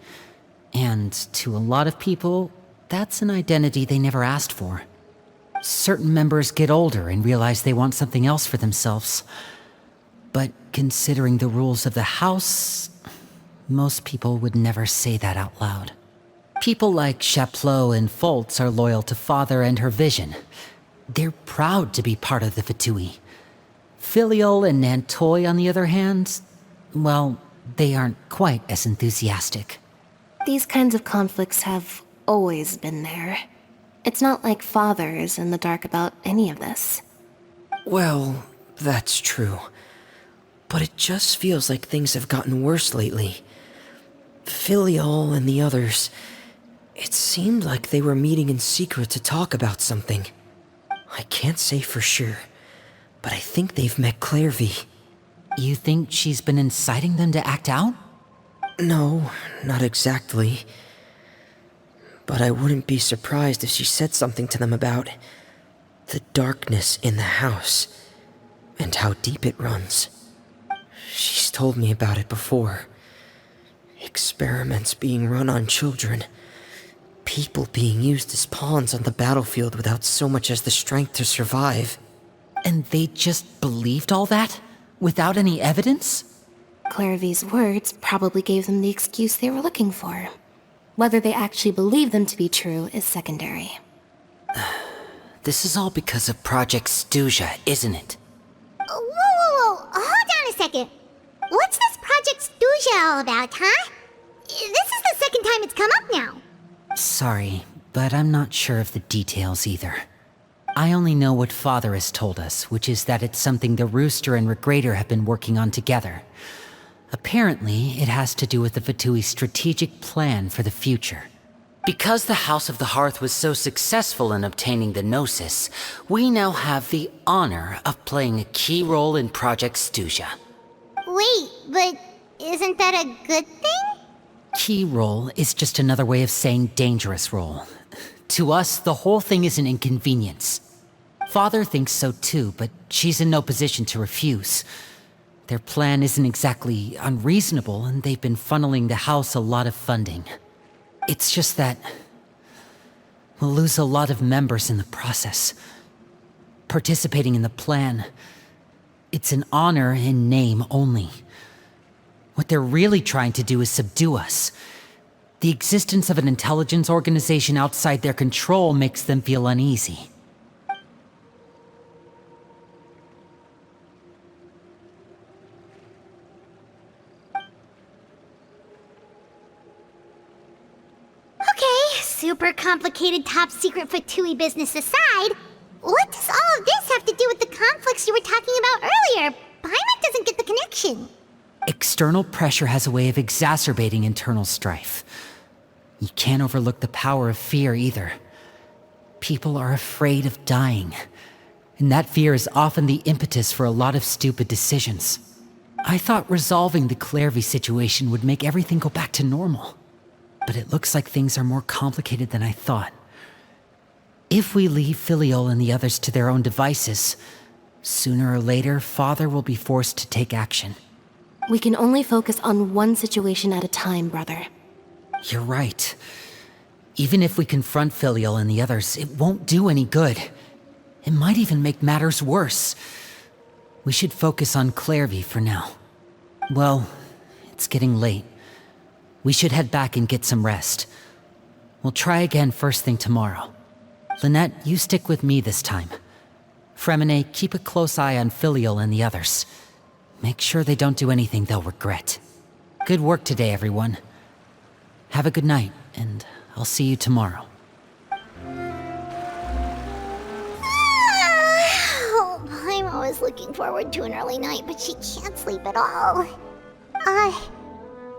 And to a lot of people, that's an identity they never asked for. Certain members get older and realize they want something else for themselves. But considering the rules of the house, most people would never say that out loud. People like Chaplot and Foltz are loyal to Father and her vision. They're proud to be part of the Fatui. Filiol and Nantoy, on the other hand, well, they aren't quite as enthusiastic. These kinds of conflicts have always been there. It's not like Father is in the dark about any of this. Well, that's true. But it just feels like things have gotten worse lately. Filiol and the others, it seemed like they were meeting in secret to talk about something. I can't say for sure, but I think they've met Clairvy. You think she's been inciting them to act out? No, not exactly. But I wouldn't be surprised if she said something to them about the darkness in the house and how deep it runs. She's told me about it before. Experiments being run on children. People being used as pawns on the battlefield without so much as the strength to survive. And they just believed all that? Without any evidence? Clairvy's words probably gave them the excuse they were looking for. Whether they actually believe them to be true is secondary. This is all because of Project Stuja, isn't it? Whoa. Hold on a second. What's this Project Stuja all about, huh? This is the second time it's come up now. Sorry, but I'm not sure of the details either. I only know what Father has told us, which is that it's something the Rooster and Regrader have been working on together. Apparently, it has to do with the Fatui's strategic plan for the future. Because the House of the Hearth was so successful in obtaining the Gnosis, we now have the honor of playing a key role in Project Stuja. Wait, but isn't that a good thing? Key role is just another way of saying dangerous role. To us, the whole thing is an inconvenience. Father thinks so too, but she's in no position to refuse. Their plan isn't exactly unreasonable, and they've been funneling the house a lot of funding. It's just that we'll lose a lot of members in the process. Participating in the plan, it's an honor in name only. What they're really trying to do is subdue us. The existence of an intelligence organization outside their control makes them feel uneasy. Okay, super complicated top secret Fatui business aside, what does all of this have to do with the conflicts you were talking about earlier? Paimon doesn't get the connection. External pressure has a way of exacerbating internal strife. You can't overlook the power of fear either. People are afraid of dying, and that fear is often the impetus for a lot of stupid decisions. I thought resolving the Clairvy situation would make everything go back to normal, but it looks like things are more complicated than I thought. If we leave Filiol and the others to their own devices, sooner or later, Father will be forced to take action. We can only focus on one situation at a time, brother. You're right. Even if we confront Filiol and the others, it won't do any good. It might even make matters worse. We should focus on Clairvy for now. Well, it's getting late. We should head back and get some rest. We'll try again first thing tomorrow. Lynette, you stick with me this time. Fremine, keep a close eye on Filiol and the others. Make sure they don't do anything they'll regret. Good work today, everyone. Have a good night, and I'll see you tomorrow. Oh, I'm always looking forward to an early night, but she can't sleep at all.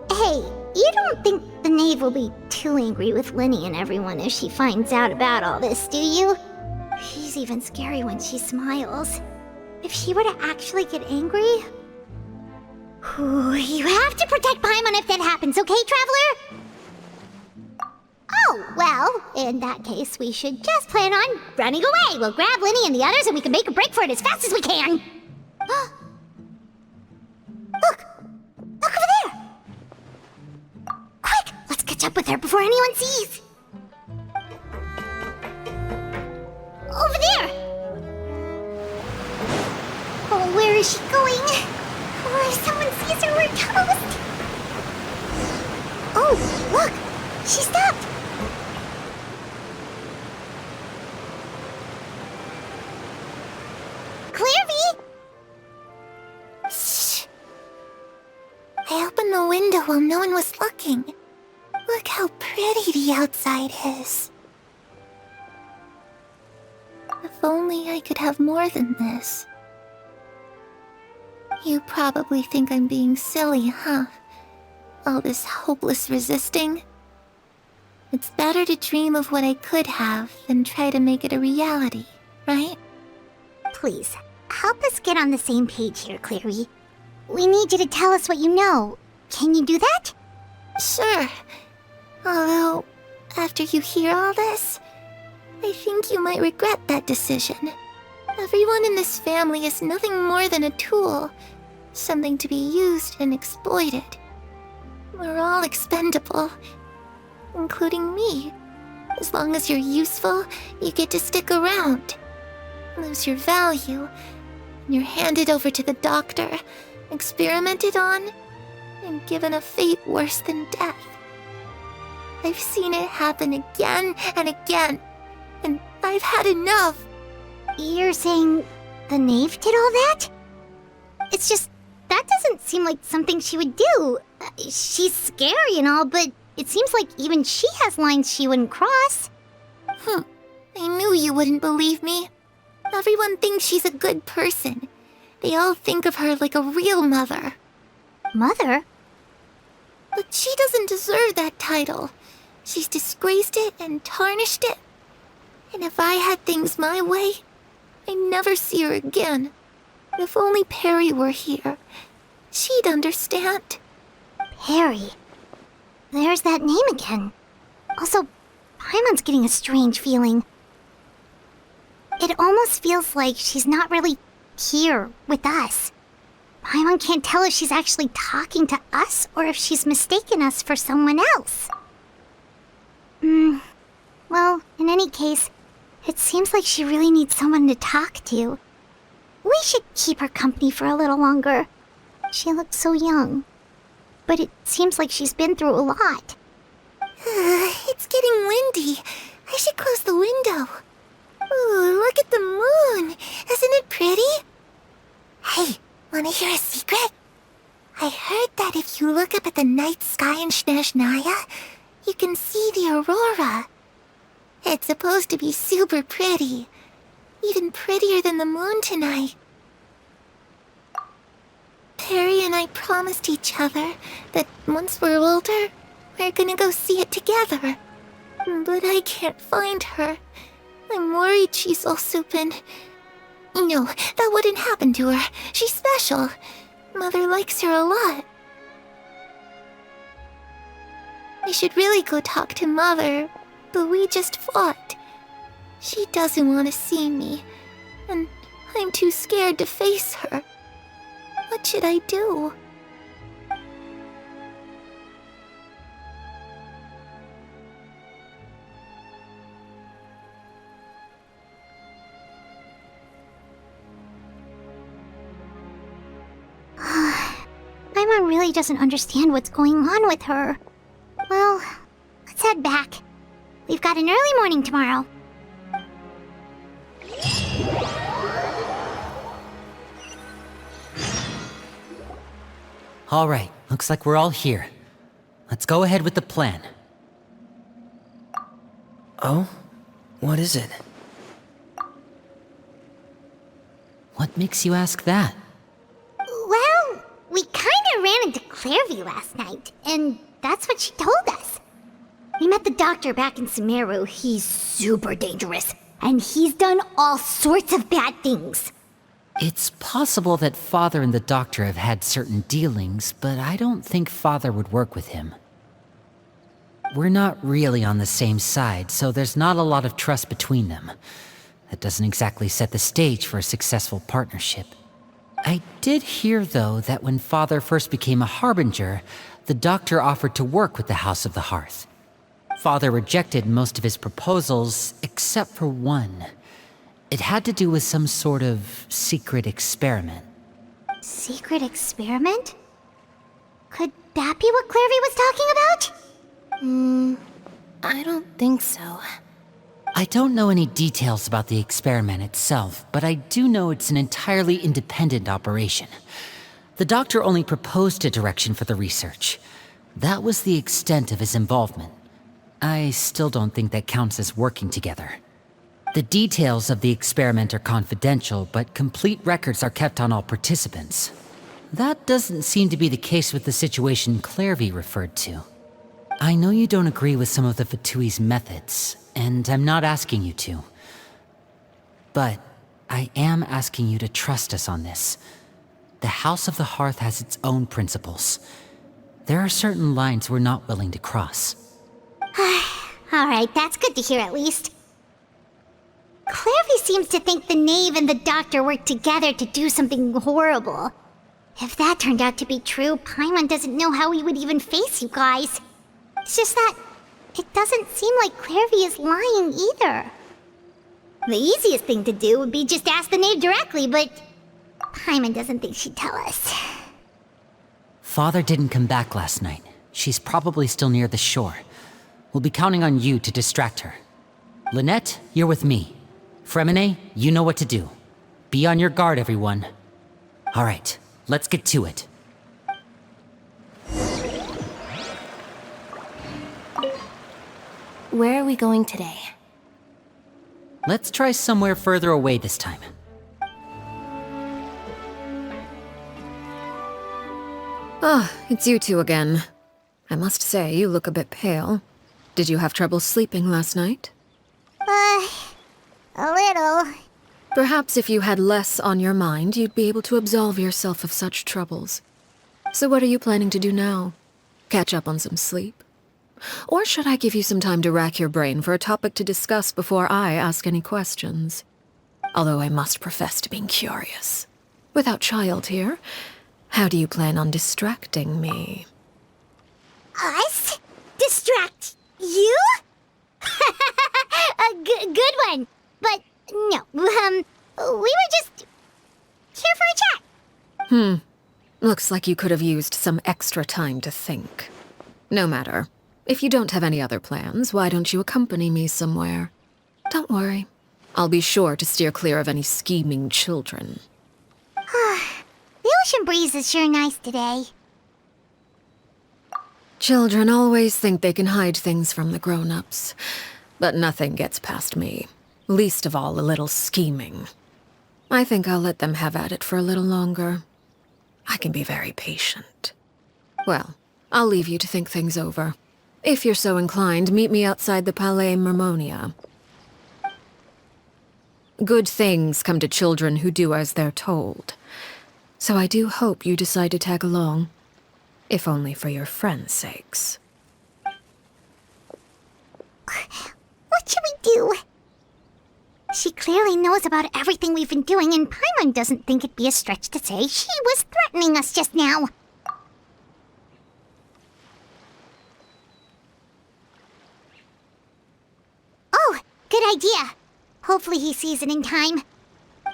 Hey, you don't think the knave will be too angry with Linny and everyone if she finds out about all this, do you? She's even scary when she smiles. If she were to actually get angry... Ooh, you have to protect Paimon if that happens, okay, Traveler? Oh, well, in that case, we should just plan on running away. We'll grab Linny and the others and we can make a break for it as fast as we can. Look! Look over there! Quick, let's catch up with her before anyone sees. Over there! Oh, where is she going? Oh, if someone sees her, we're toast! Oh, look! She stopped! Clairvy! Shh! I opened the window while no one was looking. Look how pretty the outside is. If only I could have more than this. You probably think I'm being silly, huh? All this hopeless resisting? It's better to dream of what I could have than try to make it a reality, right? Please, help us get on the same page here, Clairvy. We need you to tell us what you know. Can you do that? Sure. Although, after you hear all this, I think you might regret that decision. Everyone in this family is nothing more than a tool. Something to be used and exploited. We're all expendable. Including me. As long as you're useful, you get to stick around. Lose your value, and you're handed over to the doctor, experimented on, and given a fate worse than death. I've seen it happen again and again, and I've had enough. You're saying the knave did all that? It's just, that doesn't seem like something she would do. She's scary and all, but it seems like even she has lines she wouldn't cross. I knew you wouldn't believe me. Everyone thinks she's a good person. They all think of her like a real mother. Mother? But she doesn't deserve that title. She's disgraced it and tarnished it. And if I had things my way, I'd never see her again. If only Perry were here, she'd understand. Perry. There's that name again. Also, Paimon's getting a strange feeling. It almost feels like she's not really here with us. Paimon can't tell if she's actually talking to us or if she's mistaken us for someone else. Well, in any case, it seems like she really needs someone to talk to. We should keep her company for a little longer. She looks so young. But it seems like she's been through a lot. It's getting windy. I should close the window. Ooh, look at the moon. Isn't it pretty? Hey, wanna hear a secret? I heard that if you look up at the night sky in Snezhnaya, you can see the aurora. It's supposed to be super pretty. Even prettier than the moon tonight. Perry and I promised each other that once we're older, we're gonna go see it together. But I can't find her. I'm worried she's also been... No, that wouldn't happen to her. She's special. Mother likes her a lot. I should really go talk to Mother, but we just fought. She doesn't want to see me, and I'm too scared to face her. What should I do? Paimon really doesn't understand what's going on with her. Well, let's head back. We've got an early morning tomorrow. All right, looks like we're all here. Let's go ahead with the plan. Oh? What is it? What makes you ask that? Well, we kinda ran into Clairvy last night, and that's what she told us. We met the doctor back in Sumeru. He's super dangerous, and he's done all sorts of bad things. It's possible that Father and the Doctor have had certain dealings, but I don't think Father would work with him. We're not really on the same side, so there's not a lot of trust between them. That doesn't exactly set the stage for a successful partnership. I did hear, though, that when Father first became a Harbinger, the Doctor offered to work with the House of the Hearth. Father rejected most of his proposals, except for one. It had to do with some sort of secret experiment. Secret experiment? Could that be what Clairvy was talking about? I don't think so. I don't know any details about the experiment itself, but I do know it's an entirely independent operation. The Doctor only proposed a direction for the research. That was the extent of his involvement. I still don't think that counts as working together. The details of the experiment are confidential, but complete records are kept on all participants. That doesn't seem to be the case with the situation Clairvy referred to. I know you don't agree with some of the Fatui's methods, and I'm not asking you to. But I am asking you to trust us on this. The House of the Hearth has its own principles. There are certain lines we're not willing to cross. Alright, that's good to hear at least. Clairvy seems to think the Knave and the Doctor worked together to do something horrible. If that turned out to be true, Paimon doesn't know how he would even face you guys. It's just that it doesn't seem like Clairvy is lying either. The easiest thing to do would be just ask the Knave directly, but Paimon doesn't think she'd tell us. Father didn't come back last night. She's probably still near the shore. We'll be counting on you to distract her. Lynette, you're with me. Fremine, you know what to do. Be on your guard, everyone. All right, let's get to it. Where are we going today? Let's try somewhere further away this time. Ah, it's you two again. I must say, you look a bit pale. Did you have trouble sleeping last night? A little. Perhaps if you had less on your mind, you'd be able to absolve yourself of such troubles. So what are you planning to do now? Catch up on some sleep? Or should I give you some time to rack your brain for a topic to discuss before I ask any questions? Although I must profess to being curious. Without child here, how do you plan on distracting me? Us? Distract you? A good one. But no, we were just here for a chat. Looks like you could have used some extra time to think. No matter. If you don't have any other plans, why don't you accompany me somewhere? Don't worry. I'll be sure to steer clear of any scheming children. The ocean breeze is sure nice today. Children always think they can hide things from the grown-ups. But nothing gets past me. Least of all a little scheming. I think I'll let them have at it for a little longer. I can be very patient. Well, I'll leave you to think things over. If you're so inclined, meet me outside the Palais Mermonia. Good things come to children who do as they're told. So I do hope you decide to tag along. If only for your friends' sakes. What should we do? She clearly knows about everything we've been doing, and Paimon doesn't think it'd be a stretch to say she was threatening us just now. Oh, good idea. Hopefully he sees it in time.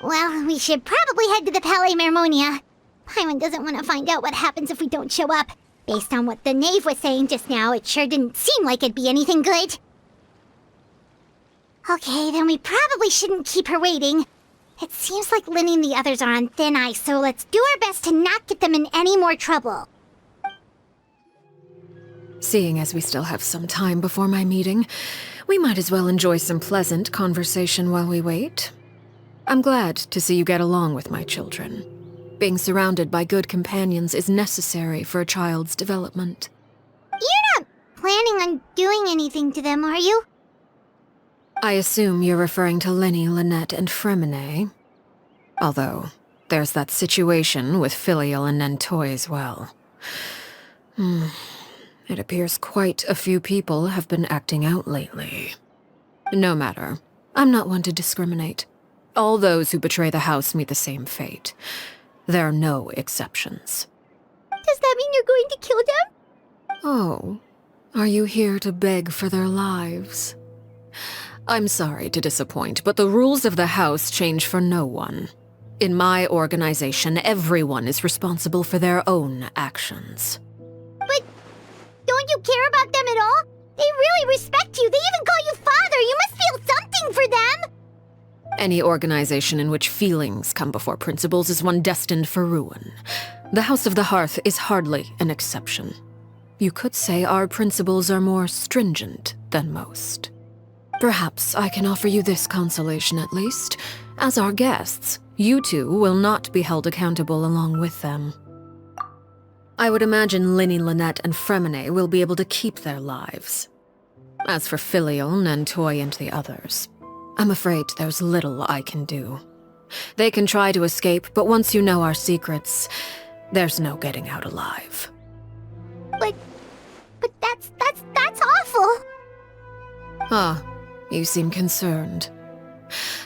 Well, we should probably head to the Palais Mermonia. Paimon doesn't want to find out what happens if we don't show up. Based on what the knave was saying just now, it sure didn't seem like it'd be anything good. Okay, then we probably shouldn't keep her waiting. It seems like Linny and the others are on thin ice, so let's do our best to not get them in any more trouble. Seeing as we still have some time before my meeting, we might as well enjoy some pleasant conversation while we wait. I'm glad to see you get along with my children. Being surrounded by good companions is necessary for a child's development. You're not planning on doing anything to them, are you? I assume you're referring to Linny, Lynette, and Fremine. Although, there's that situation with Filial and Nentoy as well. It appears quite a few people have been acting out lately. No matter. I'm not one to discriminate. All those who betray the house meet the same fate. There are no exceptions. Does that mean you're going to kill them? Oh, are you here to beg for their lives? I'm sorry to disappoint, but the rules of the house change for no one. In my organization, everyone is responsible for their own actions. But don't you care about them at all? They really respect you. They even call you father. You must feel something for them. Any organization in which feelings come before principles is one destined for ruin. The House of the Hearth is hardly an exception. You could say our principles are more stringent than most. Perhaps I can offer you this consolation at least. As our guests, you two will not be held accountable along with them. I would imagine Linny, Lynette, and Fremine will be able to keep their lives. As for Filial, Nentoy, and the others, I'm afraid there's little I can do. They can try to escape, but once you know our secrets, there's no getting out alive. But that's awful. Ah, you seem concerned.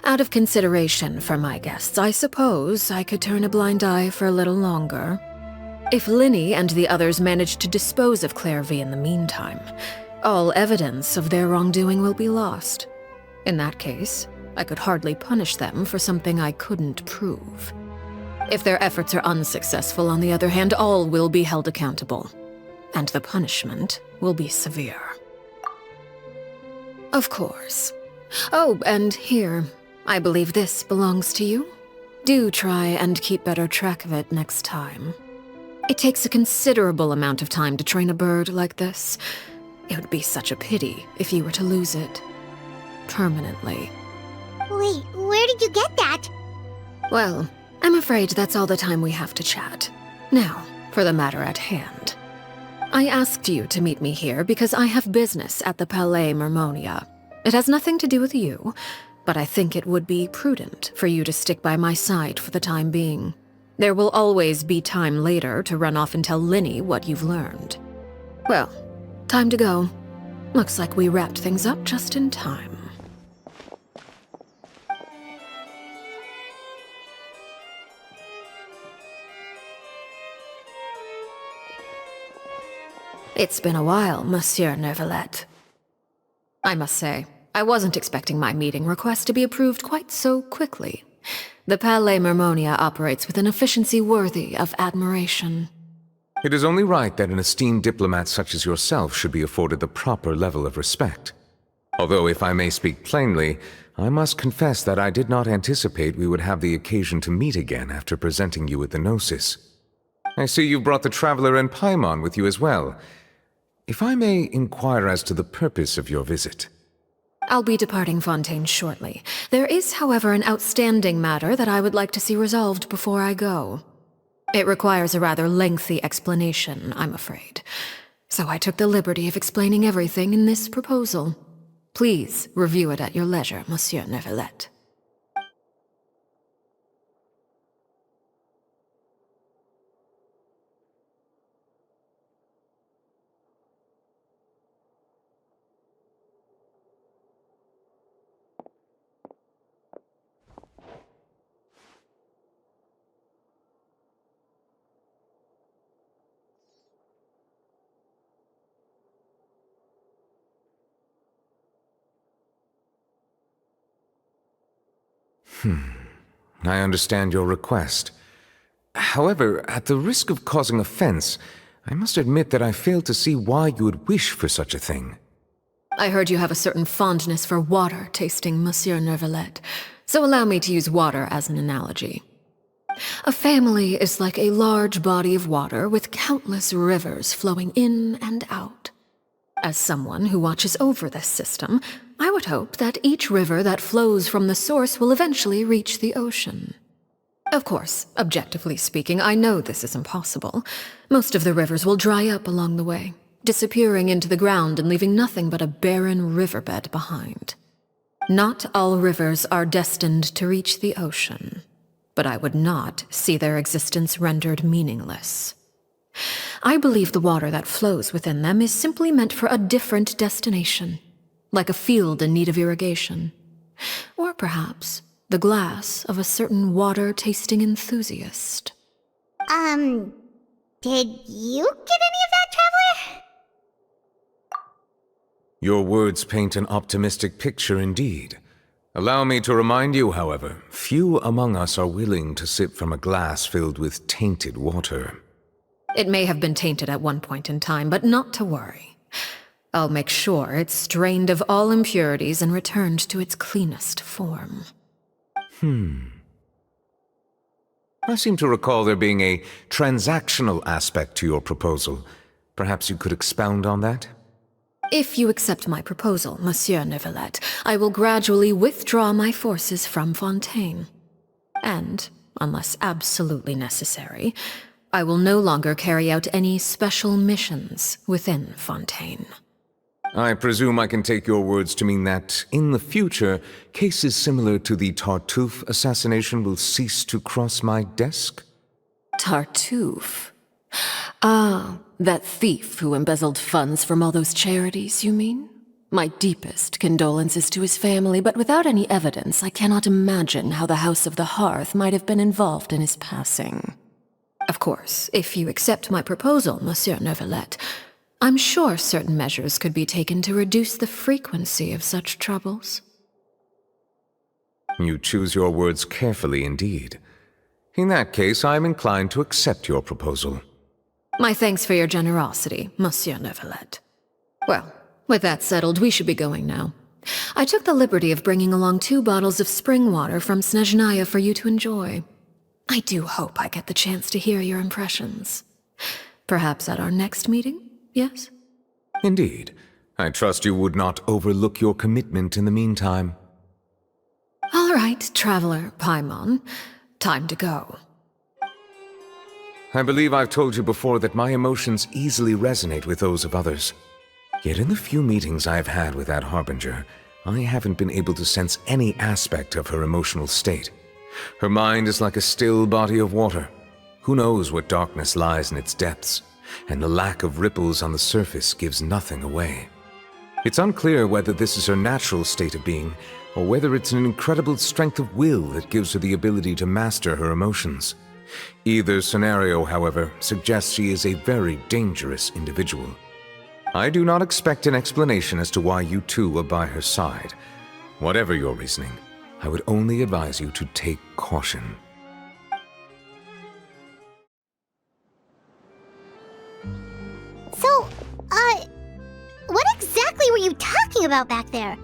Out of consideration for my guests, I suppose I could turn a blind eye for a little longer. If Linny and the others manage to dispose of Clairvy in the meantime, all evidence of their wrongdoing will be lost. In that case, I could hardly punish them for something I couldn't prove. If their efforts are unsuccessful, on the other hand, all will be held accountable. And the punishment will be severe. Of course. Oh, and here, I believe this belongs to you. Do try and keep better track of it next time. It takes a considerable amount of time to train a bird like this. It would be such a pity if you were to lose it. Permanently. Wait, where did you get that? Well, I'm afraid that's all the time we have to chat. Now, for the matter at hand. I asked you to meet me here because I have business at the Palais Mermonia. It has nothing to do with you, but I think it would be prudent for you to stick by my side for the time being. There will always be time later to run off and tell Linny what you've learned. Well, time to go. Looks like we wrapped things up just in time. It's been a while, Monsieur Neuvillette. I must say, I wasn't expecting my meeting request to be approved quite so quickly. The Palais Mermonia operates with an efficiency worthy of admiration. It is only right that an esteemed diplomat such as yourself should be afforded the proper level of respect. Although, if I may speak plainly, I must confess that I did not anticipate we would have the occasion to meet again after presenting you with the Gnosis. I see you brought the Traveler and Paimon with you as well. If I may inquire as to the purpose of your visit. I'll be departing Fontaine shortly. There is, however, an outstanding matter that I would like to see resolved before I go. It requires a rather lengthy explanation, I'm afraid. So I took the liberty of explaining everything in this proposal. Please review it at your leisure, Monsieur Neuvillette. I understand your request. However, at the risk of causing offense, I must admit that I fail to see why you would wish for such a thing. I heard you have a certain fondness for water tasting, Monsieur Neuvillette, so allow me to use water as an analogy. A family is like a large body of water with countless rivers flowing in and out. As someone who watches over this system, I would hope that each river that flows from the source will eventually reach the ocean. Of course, objectively speaking, I know this is impossible. Most of the rivers will dry up along the way, disappearing into the ground and leaving nothing but a barren riverbed behind. Not all rivers are destined to reach the ocean, but I would not see their existence rendered meaningless. I believe the water that flows within them is simply meant for a different destination, like a field in need of irrigation. Or perhaps the glass of a certain water-tasting enthusiast. Did you get any of that, Traveler? Your words paint an optimistic picture indeed. Allow me to remind you, however, few among us are willing to sip from a glass filled with tainted water. It may have been tainted at one point in time, but not to worry. I'll make sure it's strained of all impurities and returned to its cleanest form. I seem to recall there being a transactional aspect to your proposal. Perhaps you could expound on that? If you accept my proposal, Monsieur Neuvillette, I will gradually withdraw my forces from Fontaine. And, unless absolutely necessary, I will no longer carry out any special missions within Fontaine. I presume I can take your words to mean that, in the future, cases similar to the Tartuffe assassination will cease to cross my desk? Tartuffe? Ah, that thief who embezzled funds from all those charities, you mean? My deepest condolences to his family, but without any evidence, I cannot imagine how the House of the Hearth might have been involved in his passing. Of course, if you accept my proposal, Monsieur Neuvillette, I'm sure certain measures could be taken to reduce the frequency of such troubles. You choose your words carefully indeed. In that case, I am inclined to accept your proposal. My thanks for your generosity, Monsieur Neuvillette. Well, with that settled, we should be going now. I took the liberty of bringing along 2 bottles of spring water from Snezhnaya for you to enjoy. I do hope I get the chance to hear your impressions. Perhaps at our next meeting, yes? Indeed. I trust you would not overlook your commitment in the meantime. All right, Traveler Paimon. Time to go. I believe I've told you before that my emotions easily resonate with those of others. Yet in the few meetings I've had with that Harbinger, I haven't been able to sense any aspect of her emotional state. Her mind is like a still body of water. Who knows what darkness lies in its depths, and the lack of ripples on the surface gives nothing away. It's unclear whether this is her natural state of being, or whether it's an incredible strength of will that gives her the ability to master her emotions. Either scenario, however, suggests she is a very dangerous individual. I do not expect an explanation as to why you two are by her side. Whatever your reasoning, I would only advise you to take caution. So, what exactly were you talking about back there?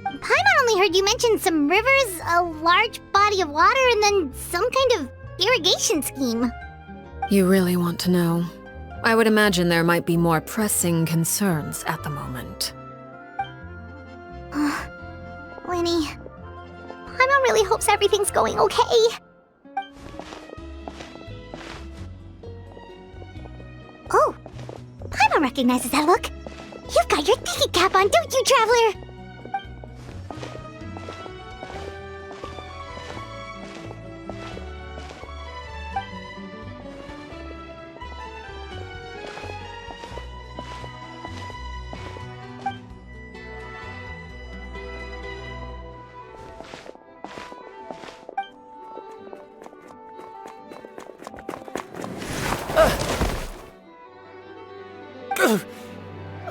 Paimon only heard you mention some rivers, a large body of water, and then some kind of irrigation scheme. You really want to know? I would imagine there might be more pressing concerns at the moment. Lenny, Paimon really hopes everything's going okay. Oh, Paimon recognizes that look. You've got your thinking cap on, don't you, Traveler?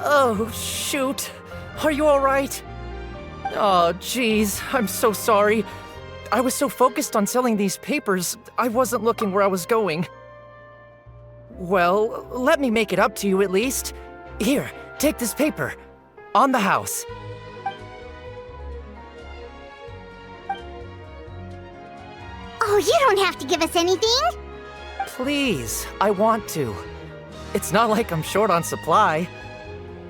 Oh, shoot. Are you alright? Oh, jeez. I'm so sorry. I was so focused on selling these papers, I wasn't looking where I was going. Well, let me make it up to you at least. Here, take this paper. On the house. Oh, you don't have to give us anything. Please, I want to. It's not like I'm short on supply.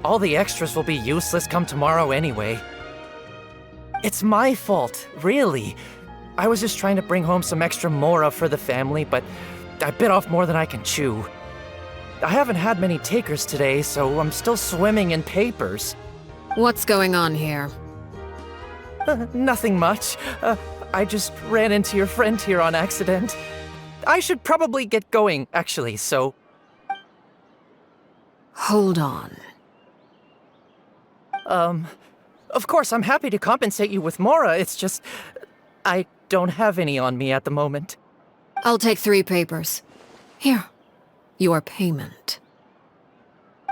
All the extras will be useless come tomorrow anyway. It's my fault, really. I was just trying to bring home some extra mora for the family, but I bit off more than I can chew. I haven't had many takers today, so I'm still swimming in papers. What's going on here? Nothing much. I just ran into your friend here on accident. I should probably get going, actually, so... Hold on. Of course, I'm happy to compensate you with mora, it's just... I don't have any on me at the moment. I'll take 3 papers. Here. Your payment.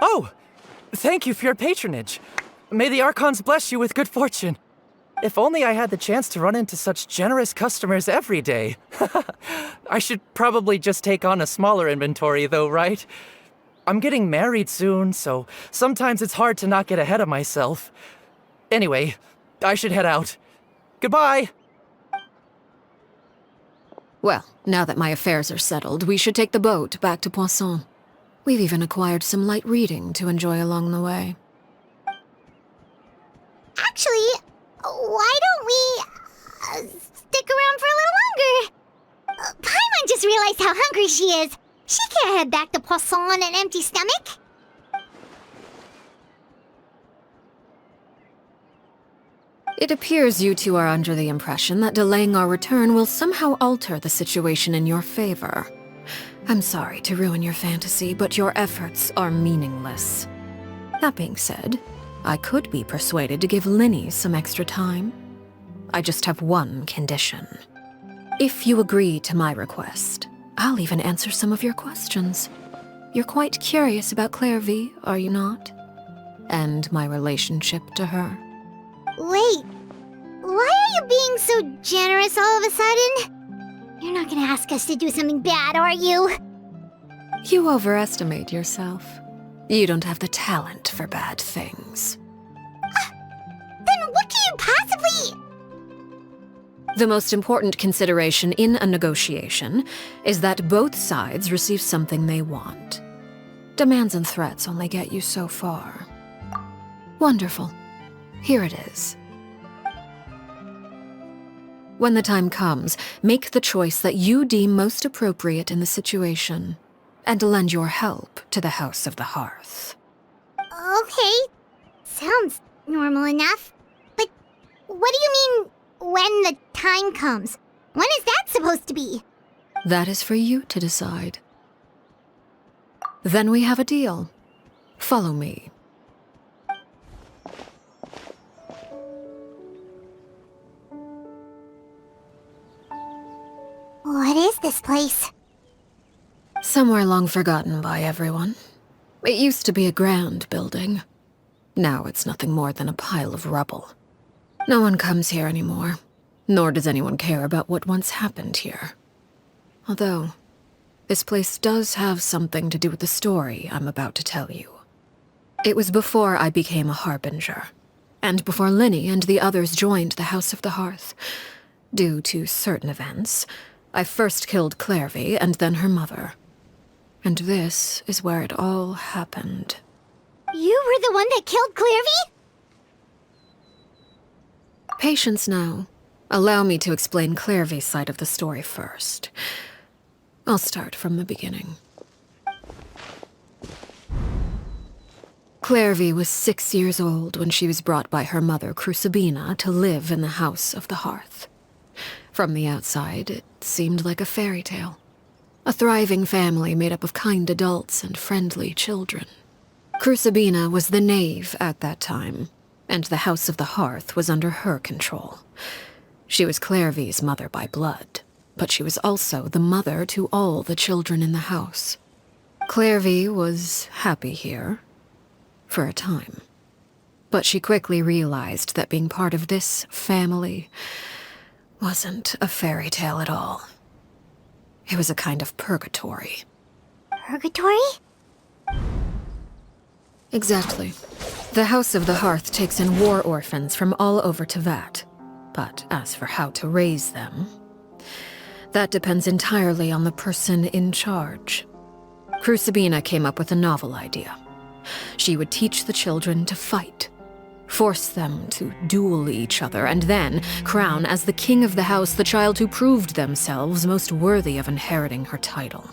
Oh! Thank you for your patronage. May the Archons bless you with good fortune. If only I had the chance to run into such generous customers every day. I should probably just take on a smaller inventory though, right? I'm getting married soon, so sometimes it's hard to not get ahead of myself. Anyway, I should head out. Goodbye! Well, now that my affairs are settled, we should take the boat back to Poisson. We've even acquired some light reading to enjoy along the way. Actually, why don't we stick around for a little longer? Paimon just realized how hungry she is. She can't head back to Poisson on an empty stomach. It appears you two are under the impression that delaying our return will somehow alter the situation in your favor. I'm sorry to ruin your fantasy, but your efforts are meaningless. That being said, I could be persuaded to give Linny some extra time. I just have one condition. If you agree to my request, I'll even answer some of your questions. You're quite curious about Claire V, are you not? And my relationship to her. Wait, why are you being so generous all of a sudden? You're not gonna ask us to do something bad, are you? You overestimate yourself. You don't have the talent for bad things. Then what can you possibly... The most important consideration in a negotiation is that both sides receive something they want. Demands and threats only get you so far. Wonderful. Here it is. When the time comes, make the choice that you deem most appropriate in the situation, and lend your help to the House of the Hearth. Okay, sounds normal enough. But what do you mean, when the time comes? When is that supposed to be? That is for you to decide. Then we have a deal. Follow me. this place? Somewhere long forgotten by everyone. It used to be a grand building. Now it's nothing more than a pile of rubble. No one comes here anymore, nor does anyone care about what once happened here. Although, this place does have something to do with the story I'm about to tell you. It was before I became a Harbinger, and before Linny and the others joined the House of the Hearth. Due to certain events, I first killed Clairvy and then her mother. And this is where it all happened. You were the one that killed Clairvy? Patience now. Allow me to explain Clairvy's side of the story first. I'll start from the beginning. Clairvy was 6 years old when she was brought by her mother, Crucibina, to live in the House of the Hearth. From the outside, it seemed like a fairy tale. A thriving family made up of kind adults and friendly children. Crucibina was the knave at that time, and the House of the Hearth was under her control. She was Clairvy's mother by blood, but she was also the mother to all the children in the house. Clairvy was happy here, for a time. But she quickly realized that being part of this family wasn't a fairy tale at all. It was a kind of purgatory. Purgatory? Exactly. The House of the Hearth takes in war orphans from all over Tevat. But as for how to raise them, that depends entirely on the person in charge. Crucibina came up with a novel idea. She would teach the children to fight, force them to duel each other, and then crown as the king of the house the child who proved themselves most worthy of inheriting her title.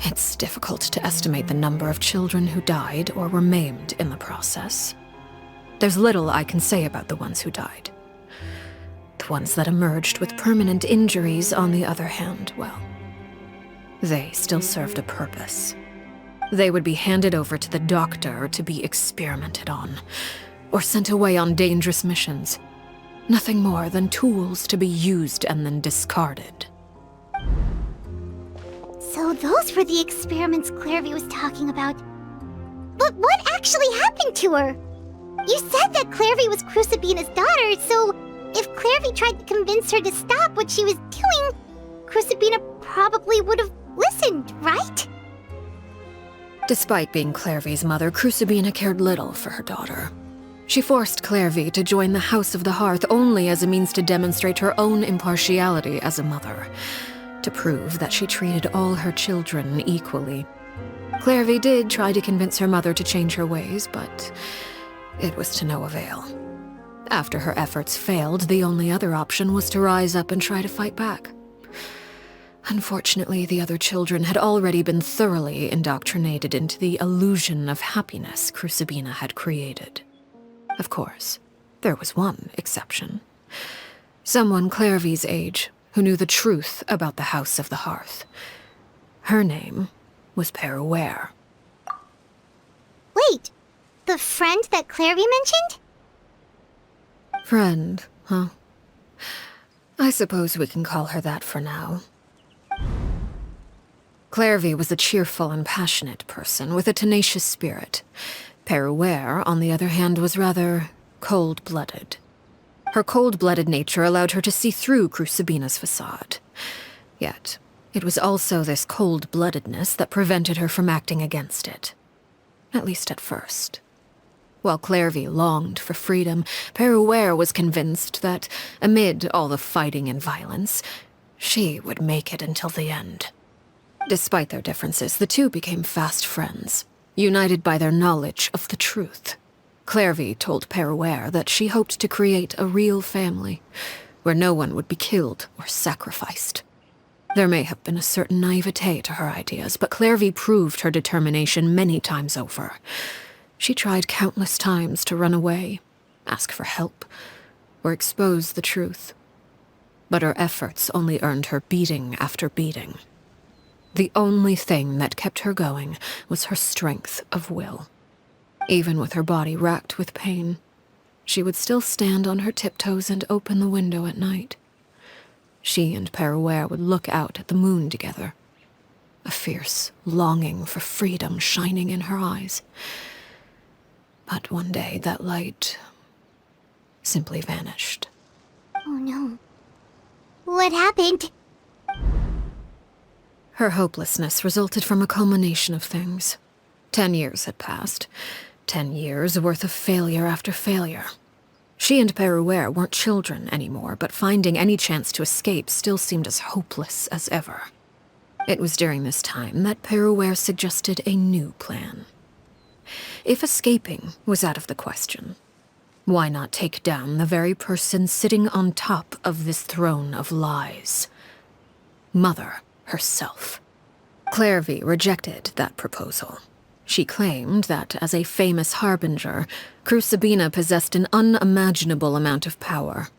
It's difficult to estimate the number of children who died or were maimed in the process. There's little I can say about the ones who died. The ones that emerged with permanent injuries, on the other hand, well, they still served a purpose. They would be handed over to the doctor to be experimented on, or sent away on dangerous missions. Nothing more than tools to be used and then discarded. So those were the experiments Clairvy was talking about. But what actually happened to her? You said that Clairvy was Crucibina's daughter, so if Clairvy tried to convince her to stop what she was doing, Crucibina probably would have listened, right? Despite being Clairvy's mother, Crucibina cared little for her daughter. She forced Clairvy to join the House of the Hearth only as a means to demonstrate her own impartiality as a mother, to prove that she treated all her children equally. Clairvy did try to convince her mother to change her ways, but it was to no avail. After her efforts failed, the only other option was to rise up and try to fight back. Unfortunately, the other children had already been thoroughly indoctrinated into the illusion of happiness Crucibina had created. Of course, there was one exception. Someone Clairvy's age who knew the truth about the House of the Hearth. Her name was Peruere. Wait, the friend that Clairvy mentioned? Friend, huh? I suppose we can call her that for now. Clairvy was a cheerful and passionate person with a tenacious spirit. Peruere, on the other hand, was rather cold-blooded. Her cold-blooded nature allowed her to see through Crucibina's facade. Yet, it was also this cold-bloodedness that prevented her from acting against it. At least at first. While Clairvy longed for freedom, Peruere was convinced that, amid all the fighting and violence, she would make it until the end. Despite their differences, the two became fast friends, united by their knowledge of the truth. Clairvy told Peruere that she hoped to create a real family, where no one would be killed or sacrificed. There may have been a certain naivete to her ideas, but Clairvy proved her determination many times over. She tried countless times to run away, ask for help, or expose the truth. But her efforts only earned her beating after beating. The only thing that kept her going was her strength of will. Even with her body racked with pain, she would still stand on her tiptoes and open the window at night. she and Peruere would look out at the moon together, a fierce longing for freedom shining in her eyes. But one day that light simply vanished. Oh no. What happened? Her hopelessness resulted from a culmination of things. 10 years had passed. 10 years worth of failure after failure. She and Peruere weren't children anymore, but finding any chance to escape still seemed as hopeless as ever. It was during this time that Peruere suggested a new plan. If escaping was out of the question, why not take down the very person sitting on top of this throne of lies? Mother herself. Clairvy rejected that proposal. She claimed that, as a famous harbinger, Crucibina possessed an unimaginable amount of power.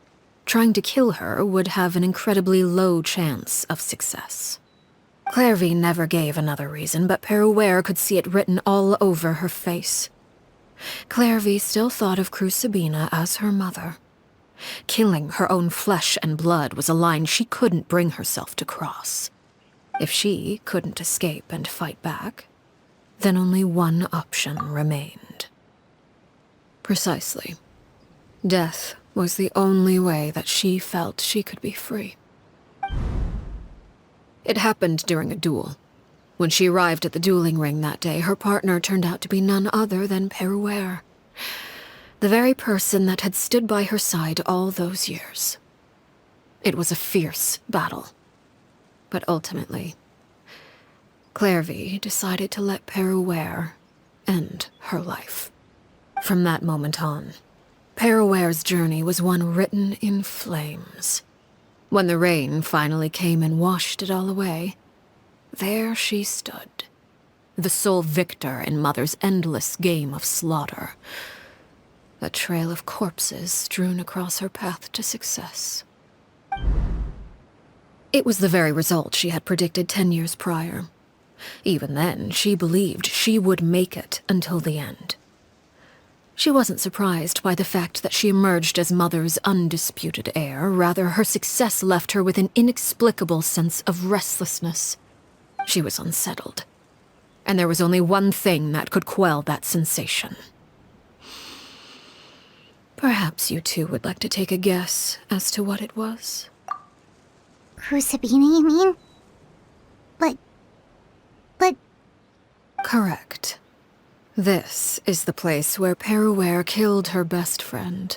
Trying to kill her would have an incredibly low chance of success. Clairvy never gave another reason, but Peruere could see it written all over her face. Clairvy still thought of Crucibina as her mother. Killing her own flesh and blood was a line she couldn't bring herself to cross. If she couldn't escape and fight back, then only one option remained. Precisely. Death was the only way that she felt she could be free. It happened during a duel. When she arrived at the dueling ring that day, her partner turned out to be none other than Peruere, the very person that had stood by her side all those years. It was a fierce battle. But ultimately, Clairvy decided to let Peruere end her life. From that moment on, Peruere's journey was one written in flames. When the rain finally came and washed it all away, there she stood, the sole victor in Mother's endless game of slaughter, a trail of corpses strewn across her path to success. It was the very result she had predicted 10 years prior. Even then, she believed she would make it until the end. She wasn't surprised by the fact that she emerged as Mother's undisputed heir. Rather, her success left her with an inexplicable sense of restlessness. She was unsettled, and there was only one thing that could quell that sensation. Perhaps you two would like to take a guess as to what it was? Crucibina, you mean? But... Correct. This is the place where Peruere killed her best friend.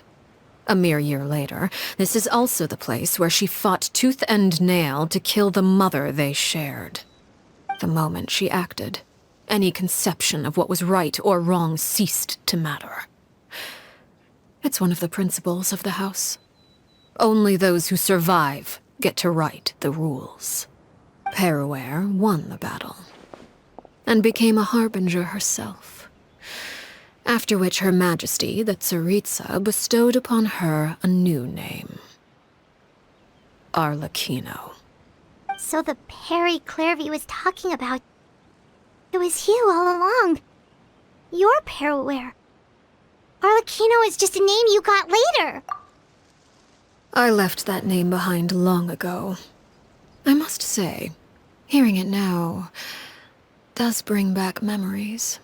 A mere year later, this is also the place where she fought tooth and nail to kill the mother they shared. The moment she acted, any conception of what was right or wrong ceased to matter. It's one of the principles of the house. Only those who survive get to write the rules. Peruere won the battle, and became a harbinger herself. After which Her Majesty, the Tsaritsa, bestowed upon her a new name. Arlecchino. So the Perry Clairvy was talking about... It was you all along. You're Peruere. Arlecchino is just a name you got later. I left that name behind long ago. I must say, hearing it now does bring back memories.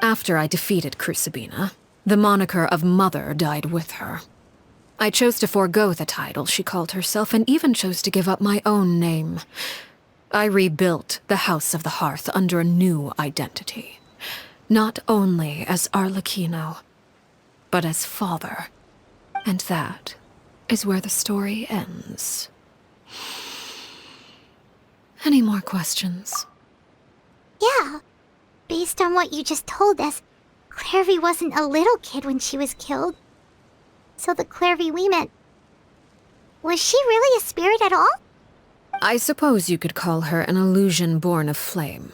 After I defeated Crucibina, the moniker of Mother died with her. I chose to forego the title she called herself, and even chose to give up my own name. I rebuilt the House of the Hearth under a new identity. Not only as Arlecchino, but as father. And that is where the story ends. Any more questions? Yeah. Based on what you just told us, Clairvy wasn't a little kid when she was killed. So the Clairvy we met... Was she really a spirit at all? I suppose you could call her an illusion born of flame.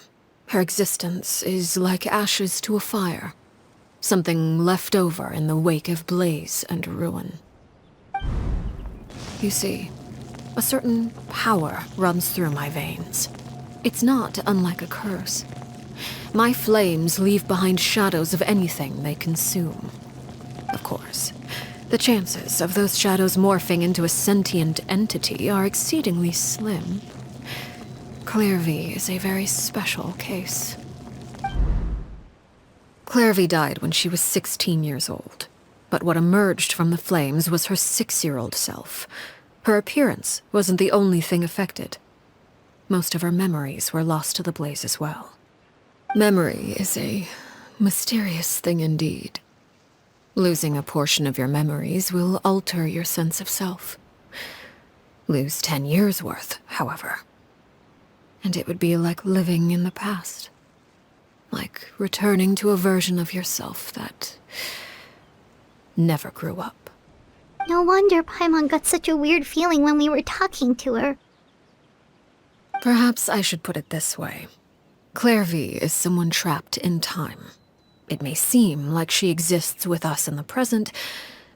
Her existence is like ashes to a fire. Something left over in the wake of blaze and ruin. You see, a certain power runs through my veins. It's not unlike a curse. My flames leave behind shadows of anything they consume. Of course, The chances of those shadows morphing into a sentient entity are exceedingly slim. Clairvy is a very special case. Clairvy died when she was 16 years old, but what emerged from the flames was her 6-year-old self. Her appearance wasn't the only thing affected. Most of her memories were lost to the blaze as well. Memory is a mysterious thing indeed. Losing a portion of your memories will alter your sense of self. Lose 10 years' worth, however, and it would be like living in the past. Like returning to a version of yourself that never grew up. No wonder Paimon got such a weird feeling when we were talking to her. Perhaps I should put it this way. Clairvy is someone trapped in time. It may seem like she exists with us in the present,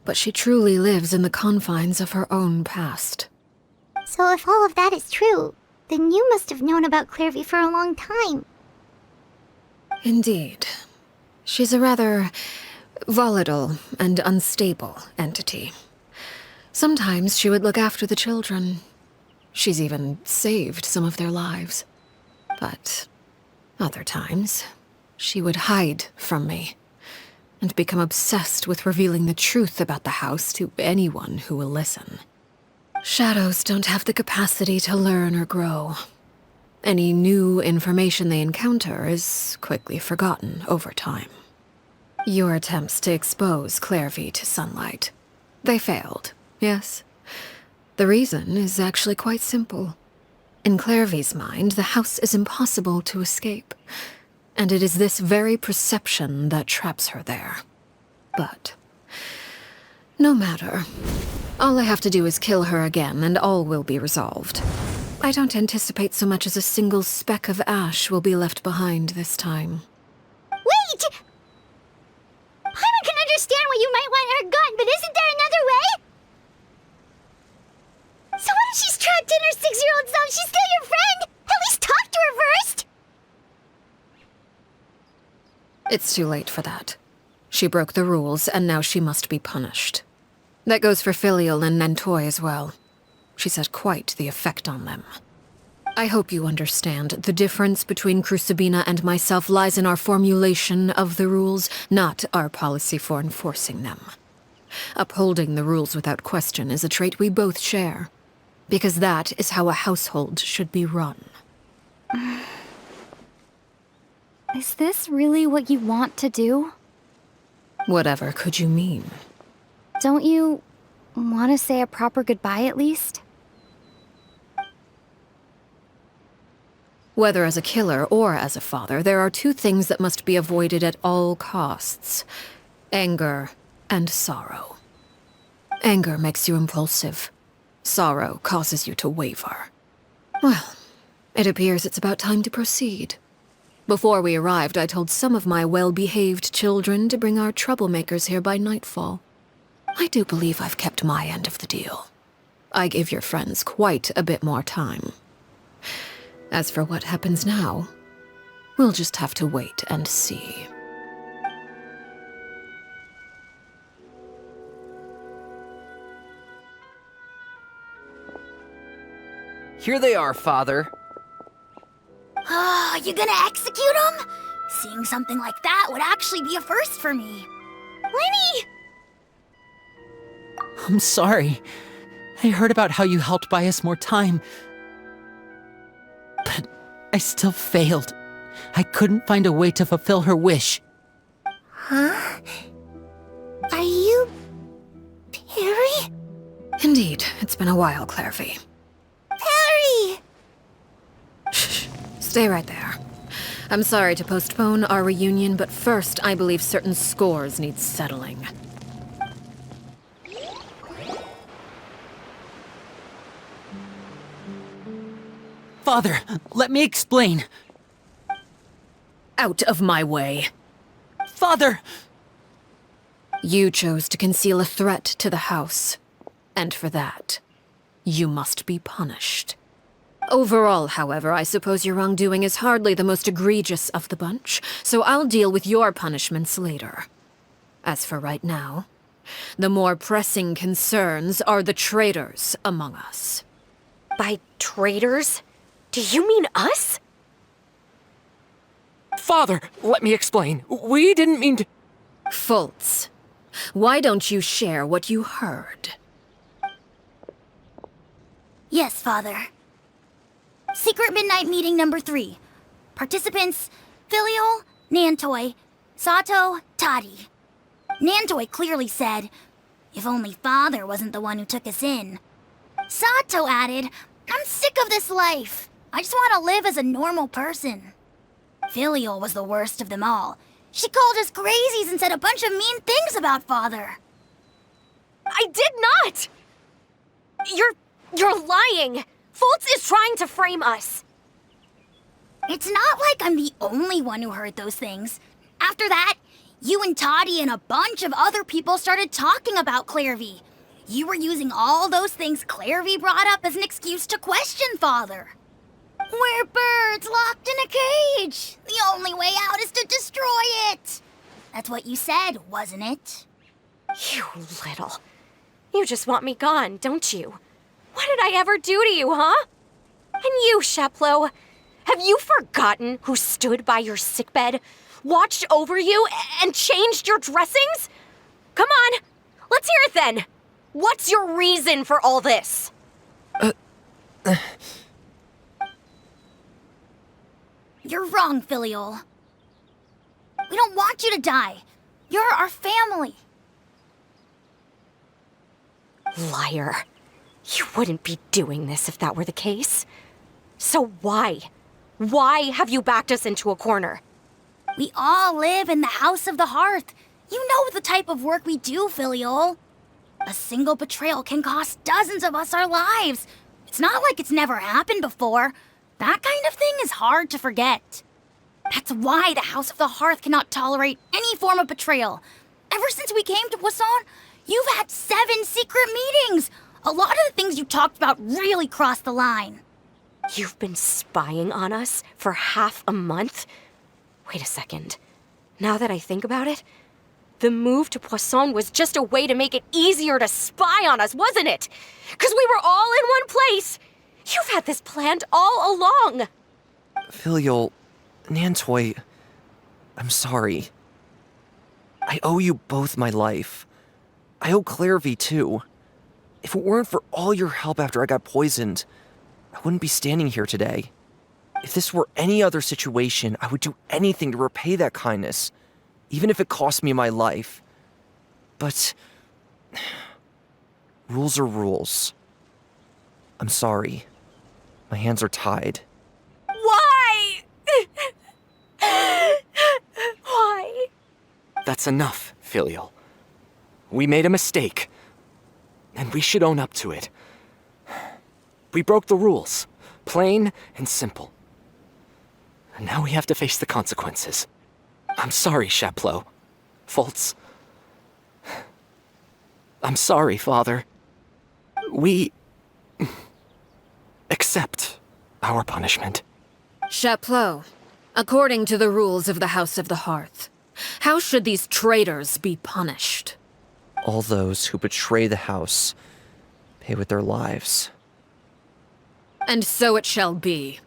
but she truly lives in the confines of her own past. So if all of that is true, then you must have known about Clairvy for a long time. Indeed. She's a rather volatile and unstable entity. Sometimes she would look after the children. She's even saved some of their lives. But other times, she would hide from me and become obsessed with revealing the truth about the house to anyone who will listen. Shadows don't have the capacity to learn or grow. Any new information they encounter is quickly forgotten over time. Your attempts to expose Clairvy to sunlight, they failed, yes? The reason is actually quite simple. In Clairvy's mind, the house is impossible to escape, and it is this very perception that traps her there. But no matter. All I have to do is kill her again, and all will be resolved. I don't anticipate so much as a single speck of ash will be left behind this time. Wait! Paimon can understand why you might want her gone, but isn't there another way? So what if she's trapped in her 6-year-old self? She's still your friend! At least talk to her first! It's too late for that. She broke the rules, and now she must be punished. That goes for Filial and Nantoy as well. She's had quite the effect on them. I hope you understand the difference between Crucibina and myself lies in our formulation of the rules, not our policy for enforcing them. Upholding the rules without question is a trait we both share, because that is how a household should be run. Is this really what you want to do? Whatever could you mean? Don't you want to say a proper goodbye at least? Whether as a killer or as a father, there are two things that must be avoided at all costs: anger and sorrow. Anger makes you impulsive. Sorrow causes you to waver. Well, it appears it's about time to proceed. Before we arrived, I told some of my well-behaved children to bring our troublemakers here by nightfall. I do believe I've kept my end of the deal. I gave your friends quite a bit more time. As for what happens now, we'll just have to wait and see. Here they are, Father. You gonna execute him? Seeing something like that would actually be a first for me. Lenny! I'm sorry. I heard about how you helped buy us more time. But I still failed. I couldn't find a way to fulfill her wish. Huh? Are you... Perry? Indeed, it's been a while, Clairvy. Perry! Shh. Stay right there. I'm sorry to postpone our reunion, but first I believe certain scores need settling. Father, let me explain. Out of my way. Father! You chose to conceal a threat to the house, and for that, you must be punished. Overall, however, I suppose your wrongdoing is hardly the most egregious of the bunch, so I'll deal with your punishments later. As for right now, the more pressing concerns are the traitors among us. By traitors? Do you mean us? Father, let me explain. We didn't mean to... Fultz, why don't you share what you heard? Yes, Father. Secret Midnight Meeting number 3. Participants, Filial, Nantoi, Sato, Toddy. Nantoi clearly said, if only Father wasn't the one who took us in. Sato added, I'm sick of this life. I just want to live as a normal person. Filial was the worst of them all. She called us crazies and said a bunch of mean things about Father. I did not! You're lying! Fultz is trying to frame us. It's not like I'm the only one who heard those things. After that, you and Toddy and a bunch of other people started talking about Clairvy. You were using all those things Clairvy brought up as an excuse to question Father. We're birds locked in a cage. The only way out is to destroy it. That's what you said, wasn't it? You little... You just want me gone, don't you? What did I ever do to you, huh? And you, Sheplo, have you forgotten who stood by your sickbed, watched over you, and changed your dressings? Come on, let's hear it then. What's your reason for all this? You're wrong, Filial. We don't want you to die. You're our family. Liar. You wouldn't be doing this if that were the case. So why? Why have you backed us into a corner? We all live in the House of the Hearth. You know the type of work we do, Filial. A single betrayal can cost dozens of us our lives. It's not like it's never happened before. That kind of thing is hard to forget. That's why the House of the Hearth cannot tolerate any form of betrayal. Ever since we came to Poisson, you've had 7 secret meetings. A lot of the things you talked about really crossed the line. You've been spying on us for half a month? Wait a second. Now that I think about it, the move to Poisson was just a way to make it easier to spy on us, wasn't it? Because we were all in one place. You've had this planned all along. Filial, Nantoi, I'm sorry. I owe you both my life. I owe Clairvy too. If it weren't for all your help after I got poisoned, I wouldn't be standing here today. If this were any other situation, I would do anything to repay that kindness, even if it cost me my life. But rules are rules. I'm sorry. My hands are tied. Why? Why? That's enough, Filial. We made a mistake, and we should own up to it. We broke the rules, plain and simple. And now we have to face the consequences. I'm sorry, Sheplo. Fultz. I'm sorry, Father. We accept our punishment. Chapleau, according to the rules of the House of the Hearth, how should these traitors be punished? All those who betray the house pay with their lives. And so it shall be.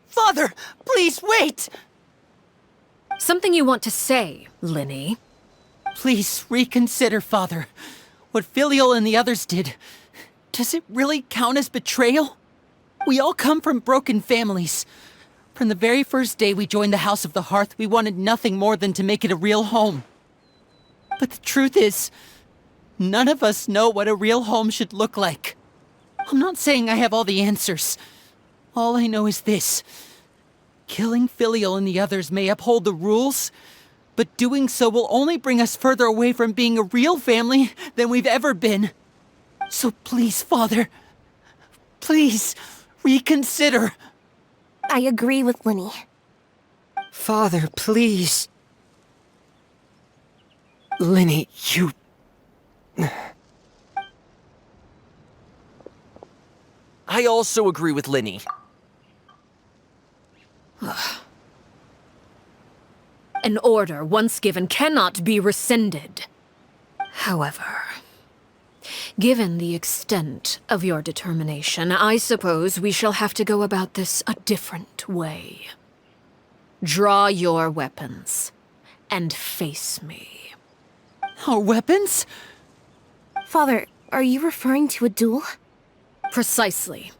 Father, please wait! Something you want to say, Linny? Please reconsider, Father. What Filial and the others did, does it really count as betrayal? We all come from broken families. From the very first day we joined the House of the Hearth, we wanted nothing more than to make it a real home. But the truth is, none of us know what a real home should look like. I'm not saying I have all the answers. All I know is this. Killing Filial and the others may uphold the rules, but doing so will only bring us further away from being a real family than we've ever been. So please, Father, please reconsider. I agree with Linny. Father, please. Linny, you... I also agree with Linny. An order once given cannot be rescinded. However, given the extent of your determination, I suppose we shall have to go about this a different way. Draw your weapons and face me. Our weapons? Father, are you referring to a duel? Precisely.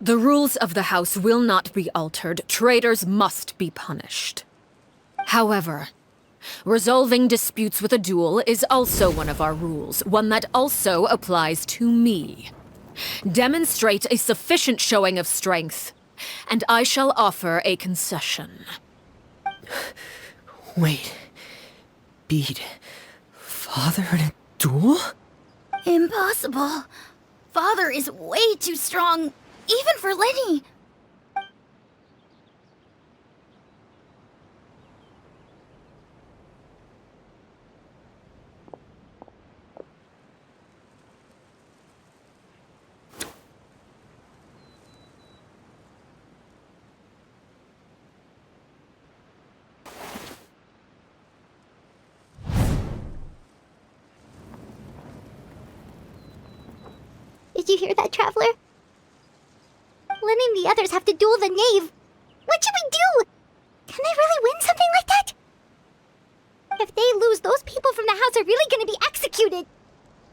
The rules of the house will not be altered. Traitors must be punished. However, resolving disputes with a duel is also one of our rules, one that also applies to me. Demonstrate a sufficient showing of strength, and I shall offer a concession. Wait. Beat Father in a duel? Impossible. Father is way too strong, even for Lenny. Did you hear that, Traveler? Lenny and the others have to duel the knave. What should we do? Can they really win something like that? If they lose, those people from the house are really gonna be executed.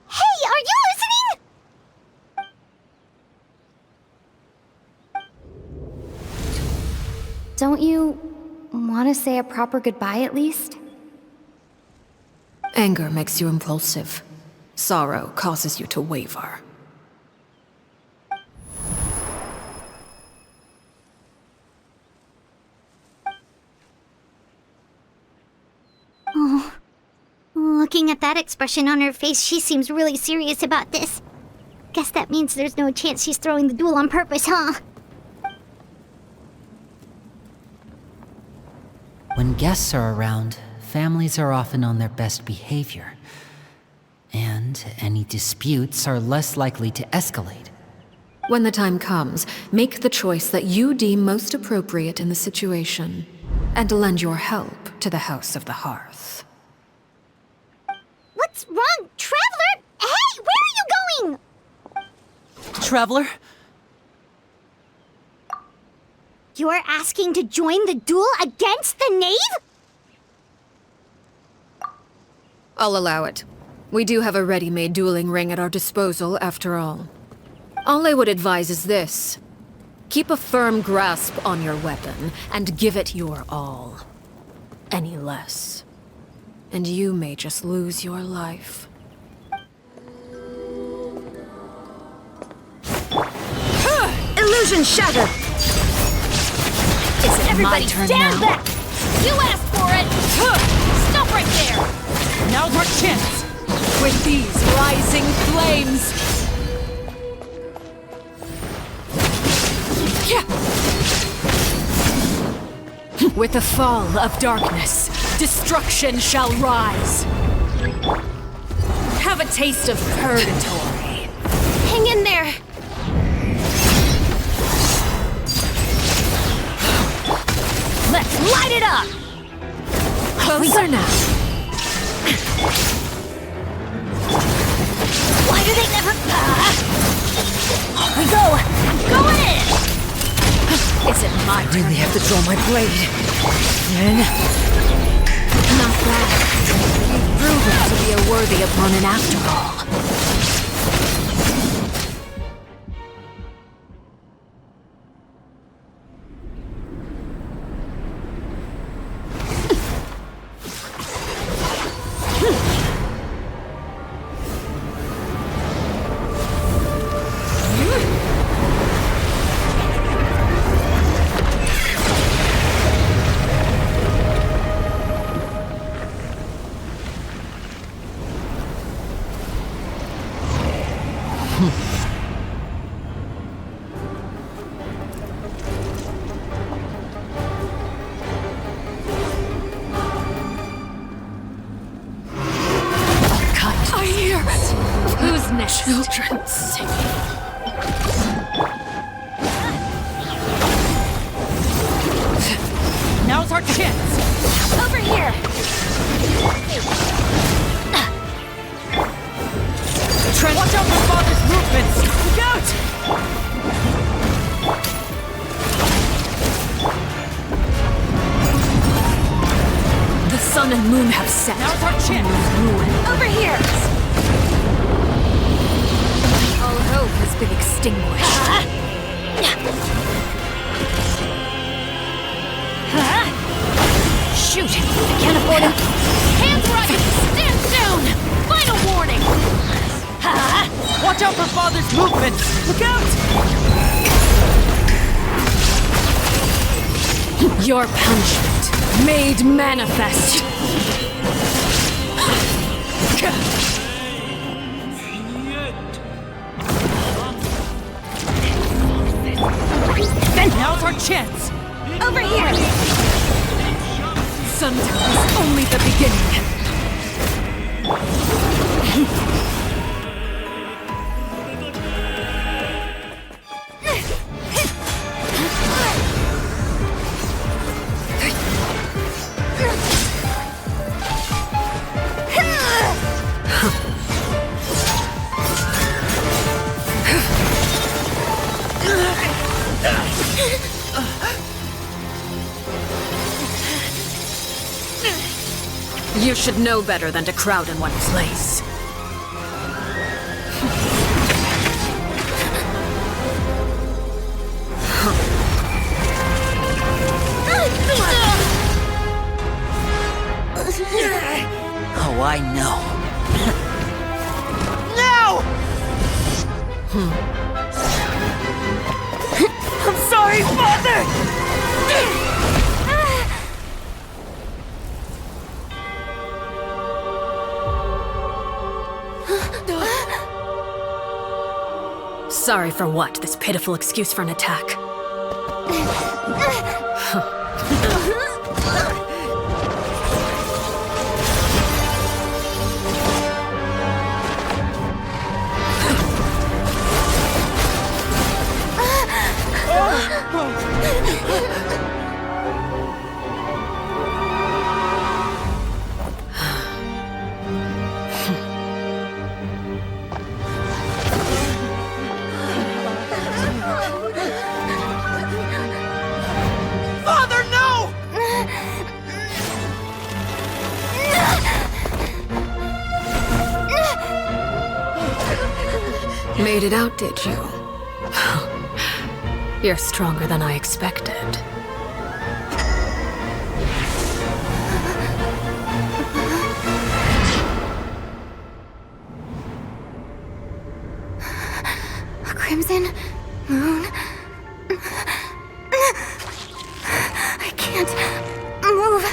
Hey, are you listening? Don't you want to say a proper goodbye at least? Anger makes you impulsive. Sorrow causes you to waver. Oh, looking at that expression on her face, she seems really serious about this. Guess that means there's no chance she's throwing the duel on purpose, huh? When guests are around, families are often on their best behavior. And any disputes are less likely to escalate. When the time comes, make the choice that you deem most appropriate in the situation, and lend your help to the House of the Hearth. What's wrong, Traveler? Hey, where are you going? Traveler? You're asking to join the duel against the knave? I'll allow it. We do have a ready-made dueling ring at our disposal, after all. All I would advise is this. Keep a firm grasp on your weapon, and give it your all. Any less, and you may just lose your life. Illusion shattered! Is it Everybody my turn stand now? back! You asked for it! Stop right there! Now's our chance! With these rising flames! With the fall of darkness, destruction shall rise. Have a taste of purgatory. Hang in there! Let's light it up! Closer now. Why do they never... Off we go! Go in! Is it my turn? Really have to draw my blade. Then... Not bad. You've proven to be a worthy opponent after all. Children singing. Now's our chance! Over here! Trent, watch out for Father's movements! Look out! The sun and moon have set. Now's our chance! Over here! All hope has been extinguished. Shoot! I can't afford it! Hands right! Stand down! Final warning! Watch out for Father's movements! Look out! Your punishment made manifest. Now's our chance! Over here! Sundown is only the beginning. You should know better than to crowd in one place. Oh, I know. No! I'm sorry, Father! Sorry for what? This pitiful excuse for an attack. Father, no! Made it out, did you? You're stronger than I expected. A crimson moon. I can't move.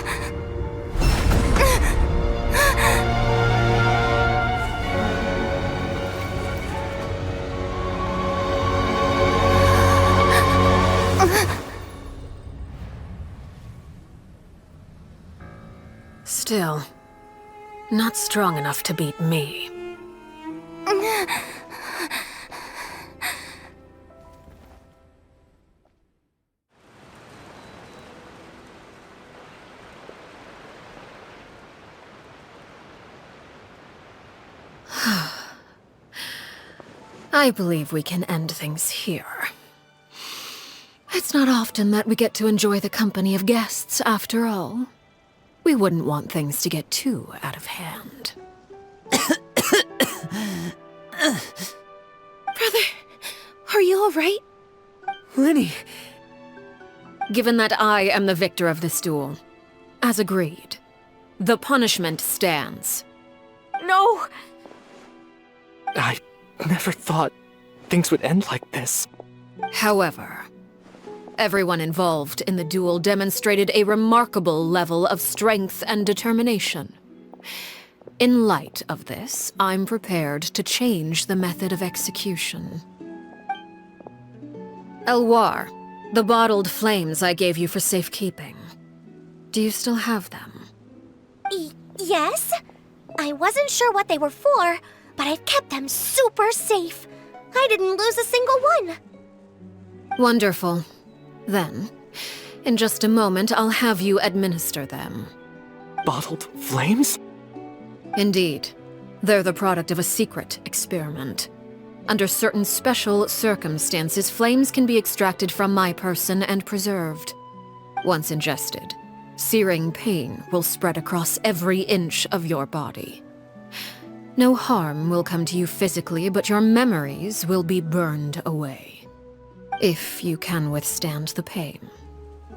Still, not strong enough to beat me. I believe we can end things here. It's not often that we get to enjoy the company of guests, after all. We wouldn't want things to get too out of hand. Brother, are you all right? Lenny! Given that I am the victor of this duel, as agreed, the punishment stands. No! I never thought things would end like this. However, everyone involved in the duel demonstrated a remarkable level of strength and determination. In light of this, I'm prepared to change the method of execution. Elwar, the bottled flames I gave you for safekeeping. Do you still have them? Yes? I wasn't sure what they were for, but I've kept them super safe. I didn't lose a single one. Wonderful. Then, in just a moment, I'll have you administer them. Bottled flames? Indeed. They're the product of a secret experiment. Under certain special circumstances, flames can be extracted from my person and preserved. Once ingested, searing pain will spread across every inch of your body. No harm will come to you physically, but your memories will be burned away. If you can withstand the pain.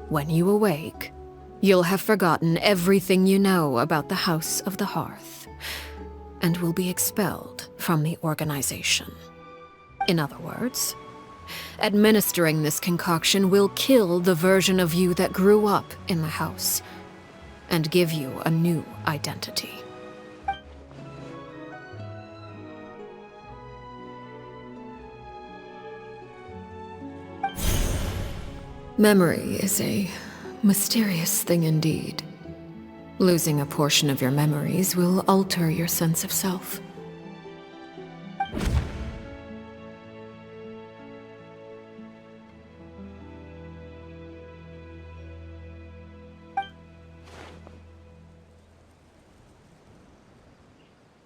When you awake, you'll have forgotten everything you know about the House of the Hearth, and will be expelled from the organization. In other words, administering this concoction will kill the version of you that grew up in the house, and give you a new identity. Memory is a mysterious thing indeed. Losing a portion of your memories will alter your sense of self.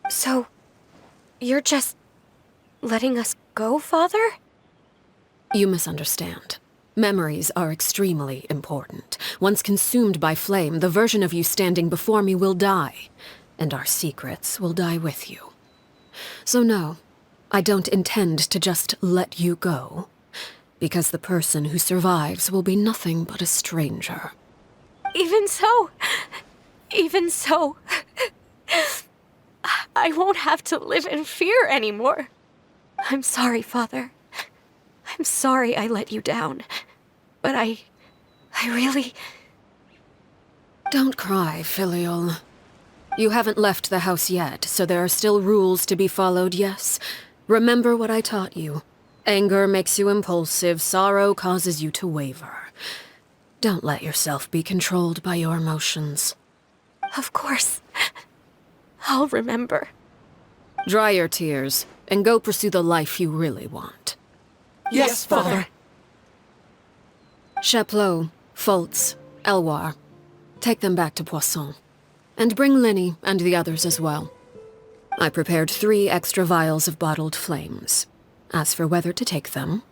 So, you're just letting us go, Father? You misunderstand. Memories are extremely important. Once consumed by flame, the version of you standing before me will die, and our secrets will die with you. So no, I don't intend to just let you go, because the person who survives will be nothing but a stranger. Even so, I won't have to live in fear anymore. I'm sorry, Father. I'm sorry I let you down. But I really... Don't cry, Filial. You haven't left the house yet, so there are still rules to be followed, yes? Remember what I taught you. Anger makes you impulsive, sorrow causes you to waver. Don't let yourself be controlled by your emotions. Of course. I'll remember. Dry your tears, and go pursue the life you really want. Yes, Father. Chaplot, Foltz, Elwar. Take them back to Poisson. And bring Linny and the others as well. I prepared 3 extra vials of bottled flames. As for whether to take them,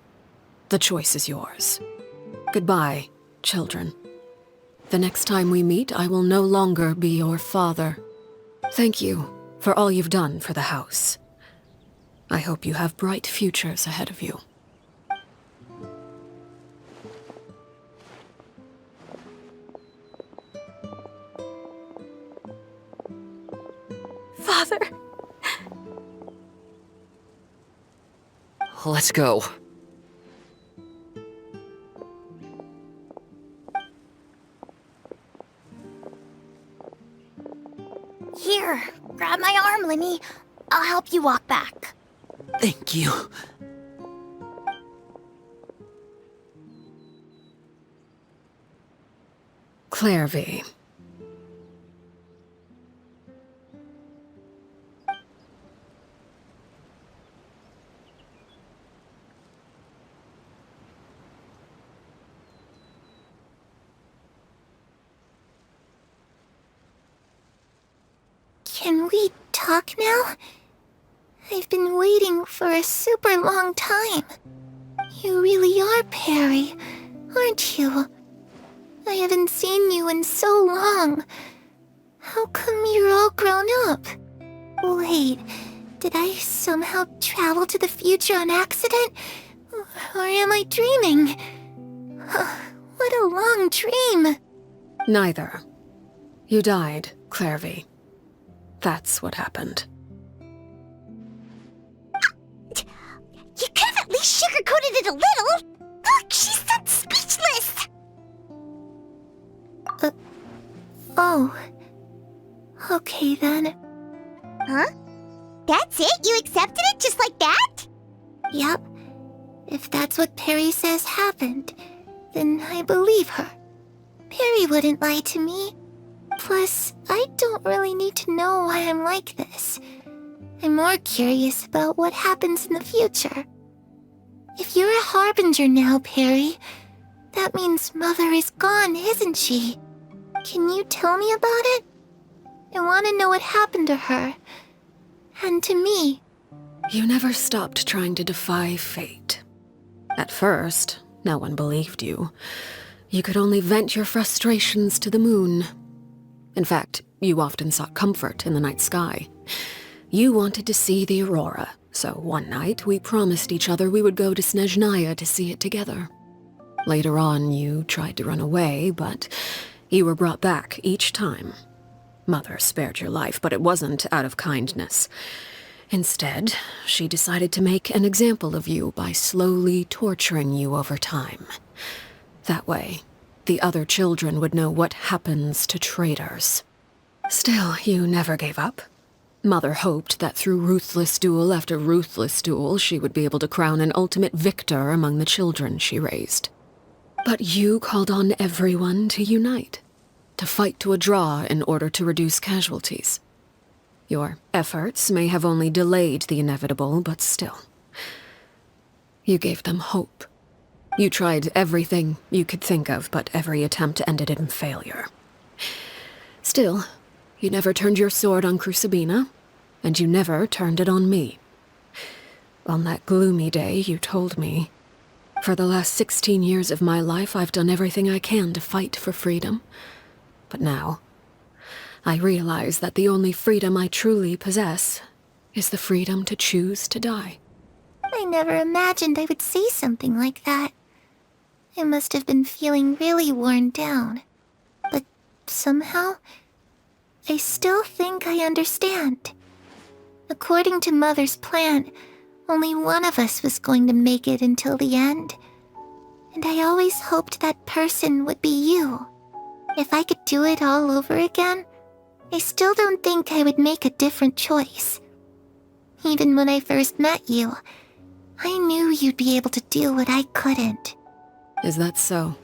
the choice is yours. Goodbye, children. The next time we meet, I will no longer be your father. Thank you for all you've done for the house. I hope you have bright futures ahead of you. Father. Let's go. Here, grab my arm, Linny. I'll help you walk back. Thank you. Clairvy. Can we talk now? I've been waiting for a super long time. You really are Perry, aren't you? I haven't seen you in so long. How come you're all grown up? Wait, did I somehow travel to the future on accident? Or am I dreaming? What a long dream. Neither. You died, Clairvy. That's what happened. You could have at least sugarcoated it a little. Look, she's so speechless. Oh. Okay then. Huh? That's it? You accepted it just like that? Yep. If that's what Perry says happened, then I believe her. Perry wouldn't lie to me. Plus, I don't really need to know why I'm like this. I'm more curious about what happens in the future. If you're a harbinger now, Perry, that means Mother is gone, isn't she? Can you tell me about it? I want to know what happened to her. And to me. You never stopped trying to defy fate. At first, no one believed you. You could only vent your frustrations to the moon. In fact, you often sought comfort in the night sky. You wanted to see the aurora, so one night we promised each other we would go to Snezhnaya to see it together. Later on, you tried to run away, but you were brought back each time. Mother spared your life, but it wasn't out of kindness. Instead, she decided to make an example of you by slowly torturing you over time. That way, the other children would know what happens to traitors. Still, you never gave up. Mother hoped that through ruthless duel after ruthless duel, she would be able to crown an ultimate victor among the children she raised. But you called on everyone to unite, to fight to a draw in order to reduce casualties. Your efforts may have only delayed the inevitable, but still. You gave them hope. You tried everything you could think of, but every attempt ended in failure. Still, you never turned your sword on Crucibina, and you never turned it on me. On that gloomy day, you told me, "For the last 16 years of my life, I've done everything I can to fight for freedom. But now, I realize that the only freedom I truly possess is the freedom to choose to die." I never imagined I would say something like that. I must have been feeling really worn down. But somehow, I still think I understand. According to Mother's plan, only one of us was going to make it until the end. And I always hoped that person would be you. If I could do it all over again, I still don't think I would make a different choice. Even when I first met you, I knew you'd be able to do what I couldn't. Is that so?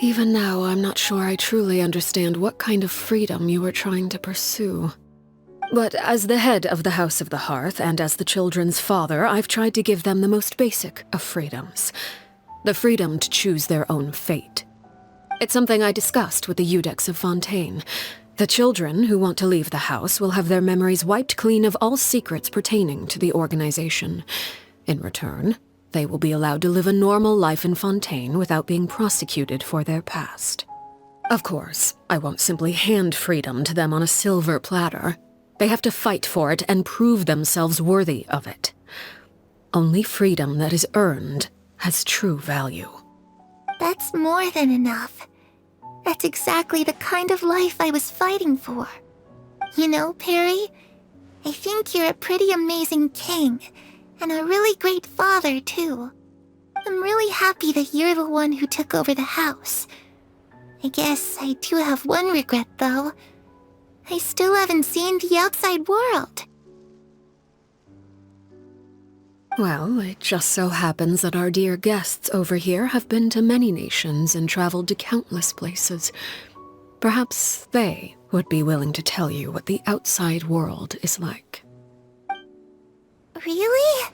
Even now, I'm not sure I truly understand what kind of freedom you were trying to pursue. But as the head of the House of the Hearth and as the children's father, I've tried to give them the most basic of freedoms. The freedom to choose their own fate. It's something I discussed with the Iudex of Fontaine. The children who want to leave the house will have their memories wiped clean of all secrets pertaining to the organization. In return, they will be allowed to live a normal life in Fontaine without being prosecuted for their past. Of course, I won't simply hand freedom to them on a silver platter. They have to fight for it and prove themselves worthy of it. Only freedom that is earned has true value. That's more than enough. That's exactly the kind of life I was fighting for. You know, Perry, I think you're a pretty amazing king, and a really great father, too. I'm really happy that you're the one who took over the house. I guess I do have one regret, though. I still haven't seen the outside world. Well, it just so happens that our dear guests over here have been to many nations and traveled to countless places. Perhaps they would be willing to tell you what the outside world is like. Really?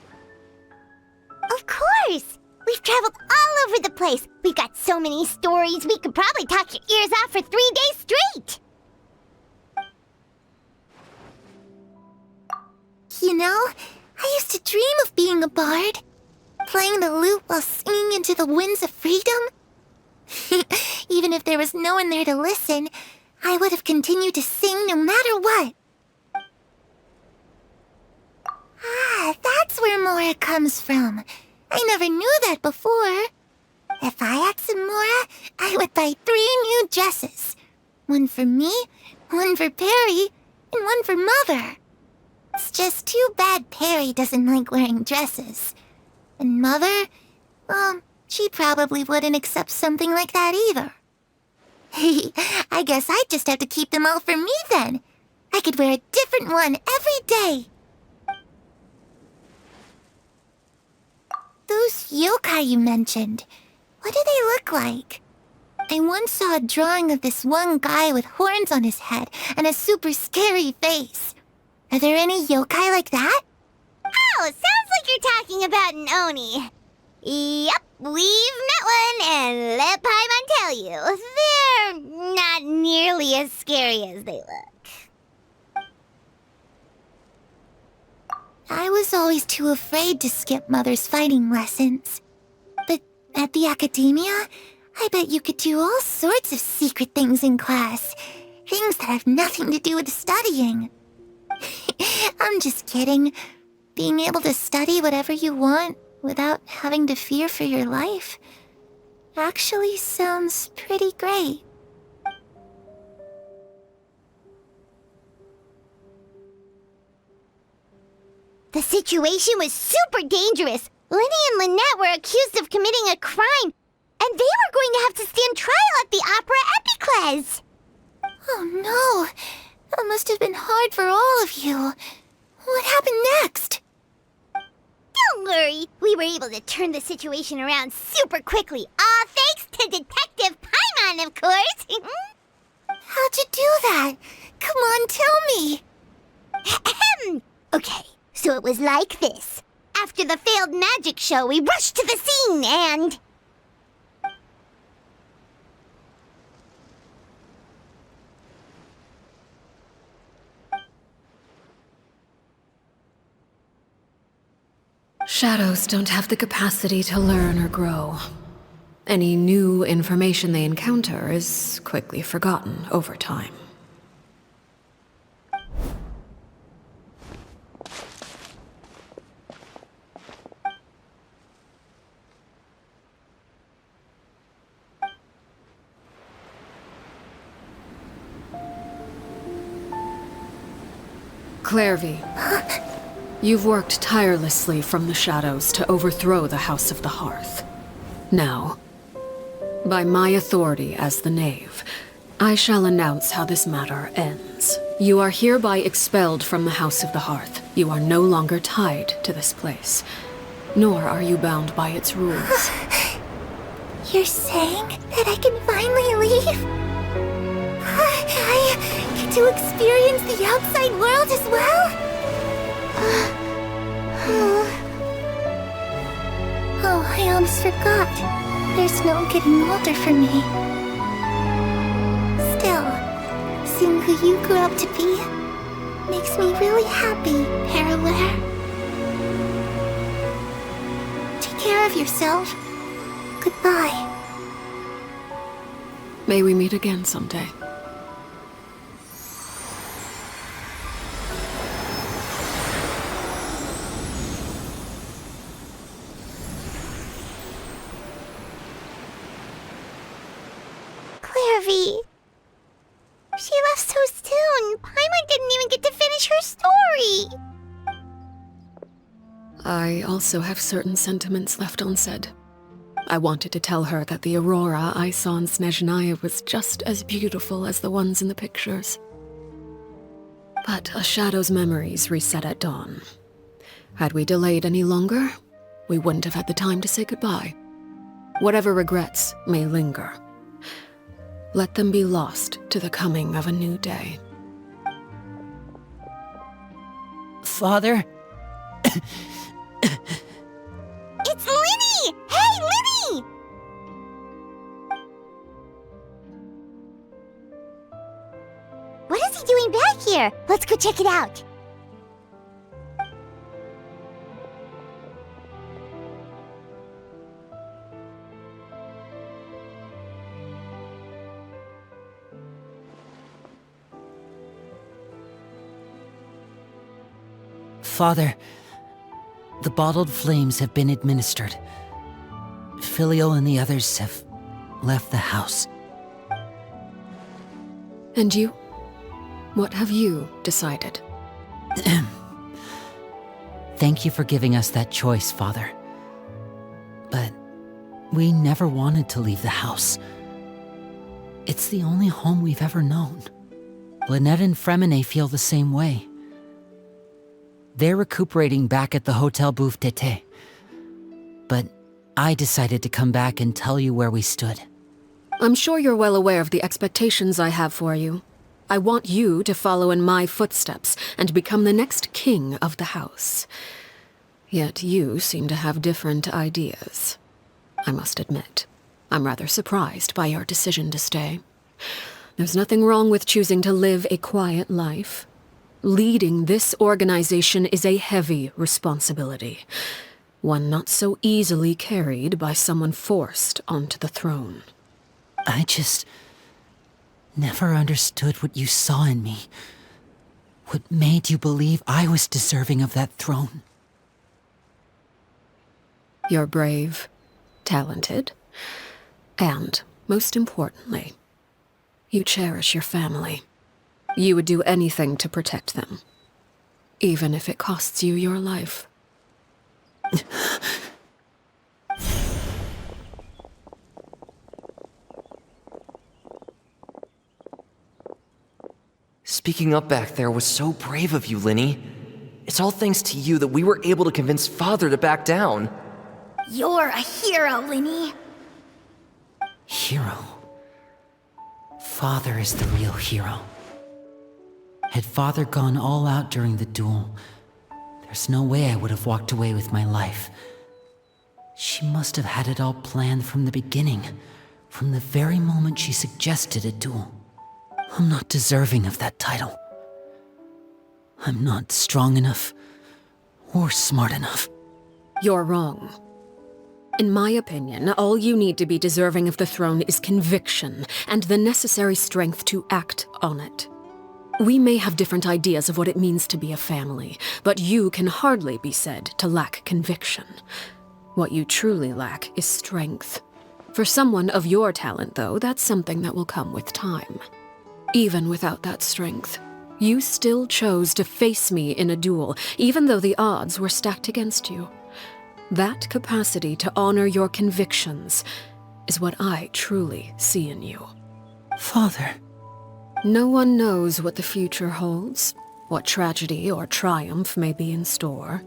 Of course! We've traveled all over the place. We've got so many stories, we could probably talk your ears off for 3 days straight! You know, I used to dream of being a bard. Playing the lute while singing into the winds of freedom. Even if there was no one there to listen, I would have continued to sing no matter what. Ah, that's where Mora comes from. I never knew that before. If I had some Mora, I would buy 3 new dresses. One for me, one for Perry, and one for Mother. It's just too bad Perry doesn't like wearing dresses. And Mother, well, she probably wouldn't accept something like that either. I guess I'd just have to keep them all for me then. I could wear a different one every day. Those yokai you mentioned, what do they look like? I once saw a drawing of this one guy with horns on his head and a super scary face. Are there any yokai like that? Oh, sounds like you're talking about an Oni. Yep, we've met one, and let Paimon tell you, they're not nearly as scary as they look. I was always too afraid to skip Mother's fighting lessons. But at the academia, I bet you could do all sorts of secret things in class. Things that have nothing to do with studying. I'm just kidding. Being able to study whatever you want without having to fear for your life actually sounds pretty great. The situation was super dangerous. Lenny and Lynette were accused of committing a crime, and they were going to have to stand trial at the Opera Epicles. Oh no, that must have been hard for all of you. What happened next? Don't worry, we were able to turn the situation around super quickly, all thanks to Detective Paimon, of course. How'd you do that? Come on, tell me. Okay, so it was like this. After the failed magic show, we rushed to the scene and... Shadows don't have the capacity to learn or grow. Any new information they encounter is quickly forgotten over time. Clairvy, you've worked tirelessly from the shadows to overthrow the House of the Hearth. Now, by my authority as the Knave, I shall announce how this matter ends. You are hereby expelled from the House of the Hearth. You are no longer tied to this place, nor are you bound by its rules. You're saying that I can finally leave? I get to experience the outside world as well? Oh, I almost forgot. There's no getting older for me. Still, seeing who you grew up to be makes me really happy, Parallare. Take care of yourself. Goodbye. May we meet again someday. Clairvy. She left so soon. Paimon didn't even get to finish her story. I also have certain sentiments left unsaid. I wanted to tell her that the aurora I saw in Snezhnaya was just as beautiful as the ones in the pictures. But a shadow's memories reset at dawn. Had we delayed any longer, we wouldn't have had the time to say goodbye. Whatever regrets may linger, let them be lost to the coming of a new day. Father? It's Linny! Hey, Linny! What is he doing back here? Let's go check it out. Father, the bottled flames have been administered. Filio and the others have left the house. And you? What have you decided? Thank you for giving us that choice, Father. But we never wanted to leave the house. It's the only home we've ever known. Lynette and Fremine feel the same way. They're recuperating back at the Hotel Bouffe d'été. But I decided to come back and tell you where we stood. I'm sure you're well aware of the expectations I have for you. I want you to follow in my footsteps and become the next king of the house. Yet you seem to have different ideas. I must admit, I'm rather surprised by your decision to stay. There's nothing wrong with choosing to live a quiet life. Leading this organization is a heavy responsibility, one not so easily carried by someone forced onto the throne. I just never understood what you saw in me. What made you believe I was deserving of that throne? You're brave, talented, and, most importantly, you cherish your family. You would do anything to protect them, even if it costs you your life. Speaking up back there was so brave of you, Linny. It's all thanks to you that we were able to convince Father to back down. You're a hero, Linny. Hero? Father is the real hero. Had Father gone all out during the duel, there's no way I would have walked away with my life. She must have had it all planned from the beginning, from the very moment she suggested a duel. I'm not deserving of that title. I'm not strong enough or smart enough. You're wrong. In my opinion, all you need to be deserving of the throne is conviction and the necessary strength to act on it. We may have different ideas of what it means to be a family, but you can hardly be said to lack conviction. What you truly lack is strength. For someone of your talent, though, that's something that will come with time. Even without that strength, you still chose to face me in a duel, even though the odds were stacked against you. That capacity to honor your convictions is what I truly see in you. Father. No one knows what the future holds, what tragedy or triumph may be in store.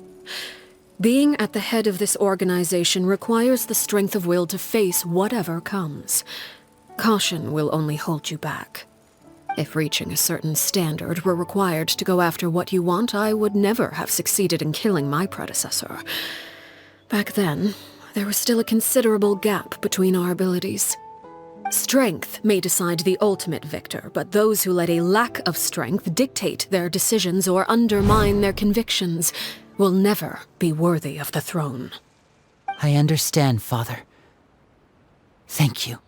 Being at the head of this organization requires the strength of will to face whatever comes. Caution will only hold you back. If reaching a certain standard were required to go after what you want, I would never have succeeded in killing my predecessor. Back then, there was still a considerable gap between our abilities. Strength may decide the ultimate victor, but those who let a lack of strength dictate their decisions or undermine their convictions will never be worthy of the throne. I understand, Father. Thank you.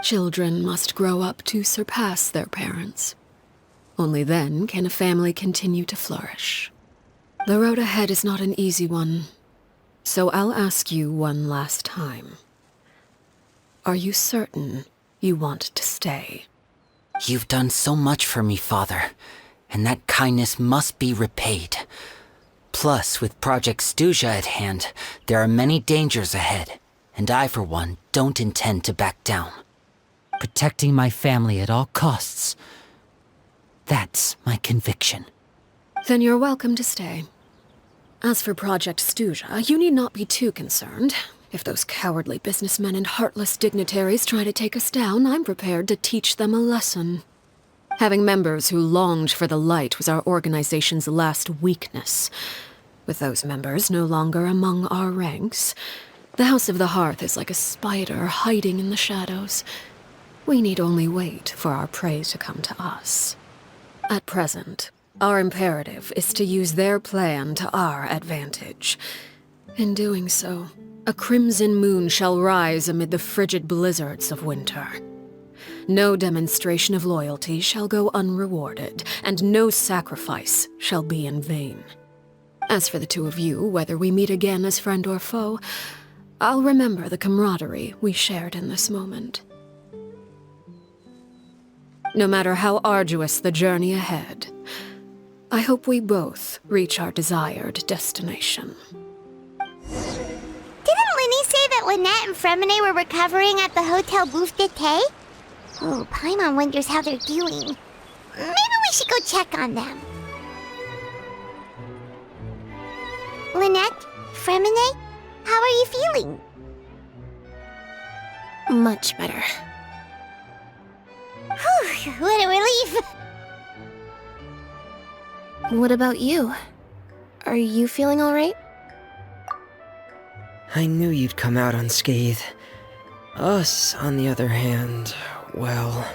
Children must grow up to surpass their parents. Only then can a family continue to flourish. The road ahead is not an easy one, so I'll ask you one last time. Are you certain you want to stay? You've done so much for me, Father, and that kindness must be repaid. Plus, with Project Stuja at hand, there are many dangers ahead, and I, for one, don't intend to back down. Protecting my family at all costs. That's my conviction. Then you're welcome to stay. As for Project Stuja, you need not be too concerned. If those cowardly businessmen and heartless dignitaries try to take us down, I'm prepared to teach them a lesson. Having members who longed for the light was our organization's last weakness. With those members no longer among our ranks, the House of the Hearth is like a spider hiding in the shadows. We need only wait for our prey to come to us. At present, our imperative is to use their plan to our advantage. In doing so, a crimson moon shall rise amid the frigid blizzards of winter. No demonstration of loyalty shall go unrewarded, and no sacrifice shall be in vain. As for the two of you, whether we meet again as friend or foe, I'll remember the camaraderie we shared in this moment. No matter how arduous the journey ahead, I hope we both reach our desired destination. Didn't Linny say that Lynette and Fremine were recovering at the Hotel Bouffe d'été? Oh, Paimon wonders how they're doing. Maybe we should go check on them. Lynette? Fremine? How are you feeling? Much better. Whew, what a relief! What about you? Are you feeling alright? I knew you'd come out unscathed. Us, on the other hand, well,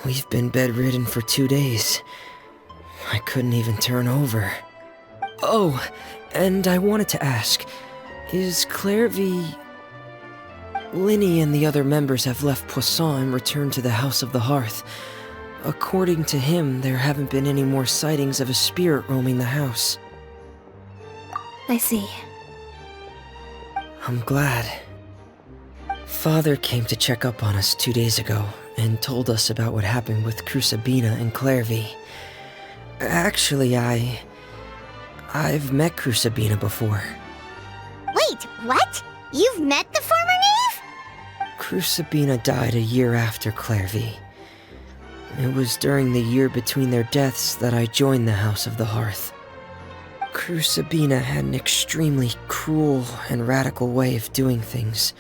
we've been bedridden for 2 days. I couldn't even turn over. Oh, and I wanted to ask, is Clairvy... Linny and the other members have left Poisson and returned to the House of the Hearth. According to him, there haven't been any more sightings of a spirit roaming the house. I see. I'm glad. Father came to check up on us 2 days ago and told us about what happened with Crucibina and Clairvy. Actually, I've met Crucibina before. Wait, what? You've met the former knave? Crucibina died a year after Clairvy. It was during the year between their deaths that I joined the House of the Hearth. Crucibina had an extremely cruel and radical way of doing things.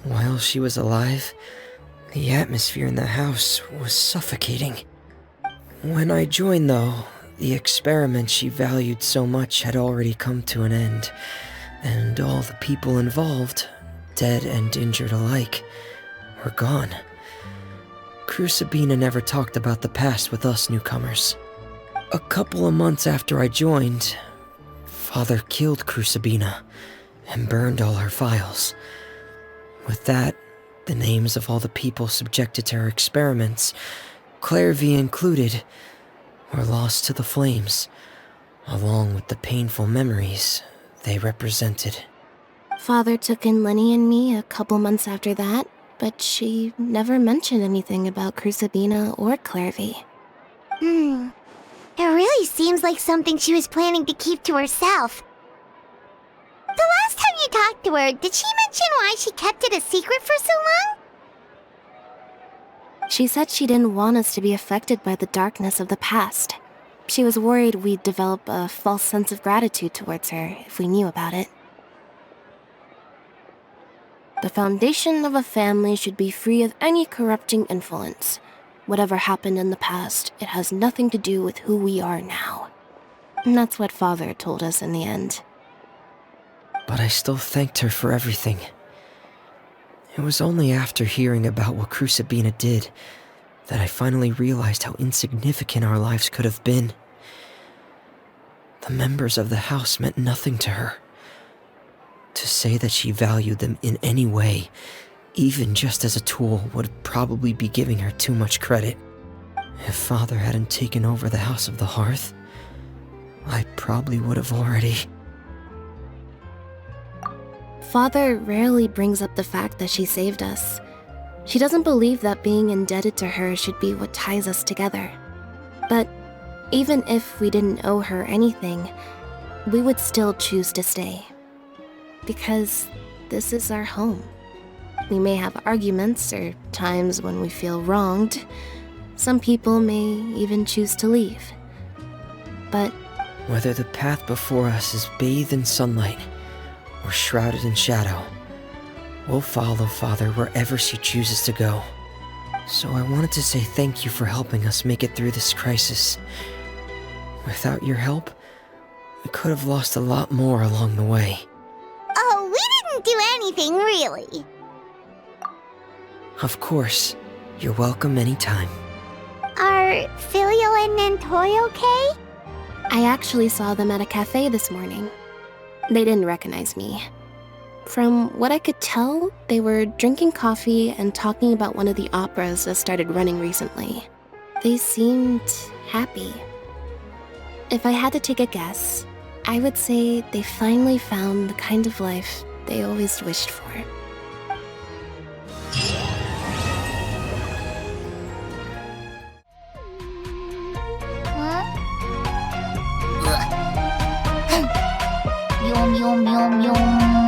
While she was alive, the atmosphere in the house was suffocating. When I joined, though, the experiment she valued so much had already come to an end, and all the people involved, dead and injured alike, were gone. Crucibina never talked about the past with us newcomers. A couple of months after I joined, Father killed Crucibina and burned all her files. With that, the names of all the people subjected to her experiments, Clairvy included, were lost to the flames, along with the painful memories they represented. Father took in Lenny and me a couple months after that, but she never mentioned anything about Crucibina or Clairvy. It really seems like something she was planning to keep to herself. The last time you talked to her, did she mention why she kept it a secret for so long? She said she didn't want us to be affected by the darkness of the past. She was worried we'd develop a false sense of gratitude towards her if we knew about it. The foundation of a family should be free of any corrupting influence. Whatever happened in the past, it has nothing to do with who we are now. And that's what Father told us in the end. But I still thanked her for everything. It was only after hearing about what Crucibina did that I finally realized how insignificant our lives could have been. The members of the house meant nothing to her. To say that she valued them in any way, even just as a tool, would probably be giving her too much credit. If Father hadn't taken over the House of the Hearth, I probably would have already... Father rarely brings up the fact that she saved us. She doesn't believe that being indebted to her should be what ties us together. But even if we didn't owe her anything, we would still choose to stay. Because this is our home. We may have arguments or times when we feel wronged. Some people may even choose to leave. But whether the path before us is bathed in sunlight or shrouded in shadow, we'll follow Father wherever she chooses to go. So I wanted to say thank you for helping us make it through this crisis. Without your help, we could have lost a lot more along the way. Oh, we didn't do anything, really. Of course. You're welcome anytime. Are Filial and Nantoy okay? I actually saw them at a cafe this morning. They didn't recognize me. From what I could tell, they were drinking coffee and talking about one of the operas that started running recently. They seemed happy. If I had to take a guess, I would say they finally found the kind of life they always wished for. Yum yum yum yum.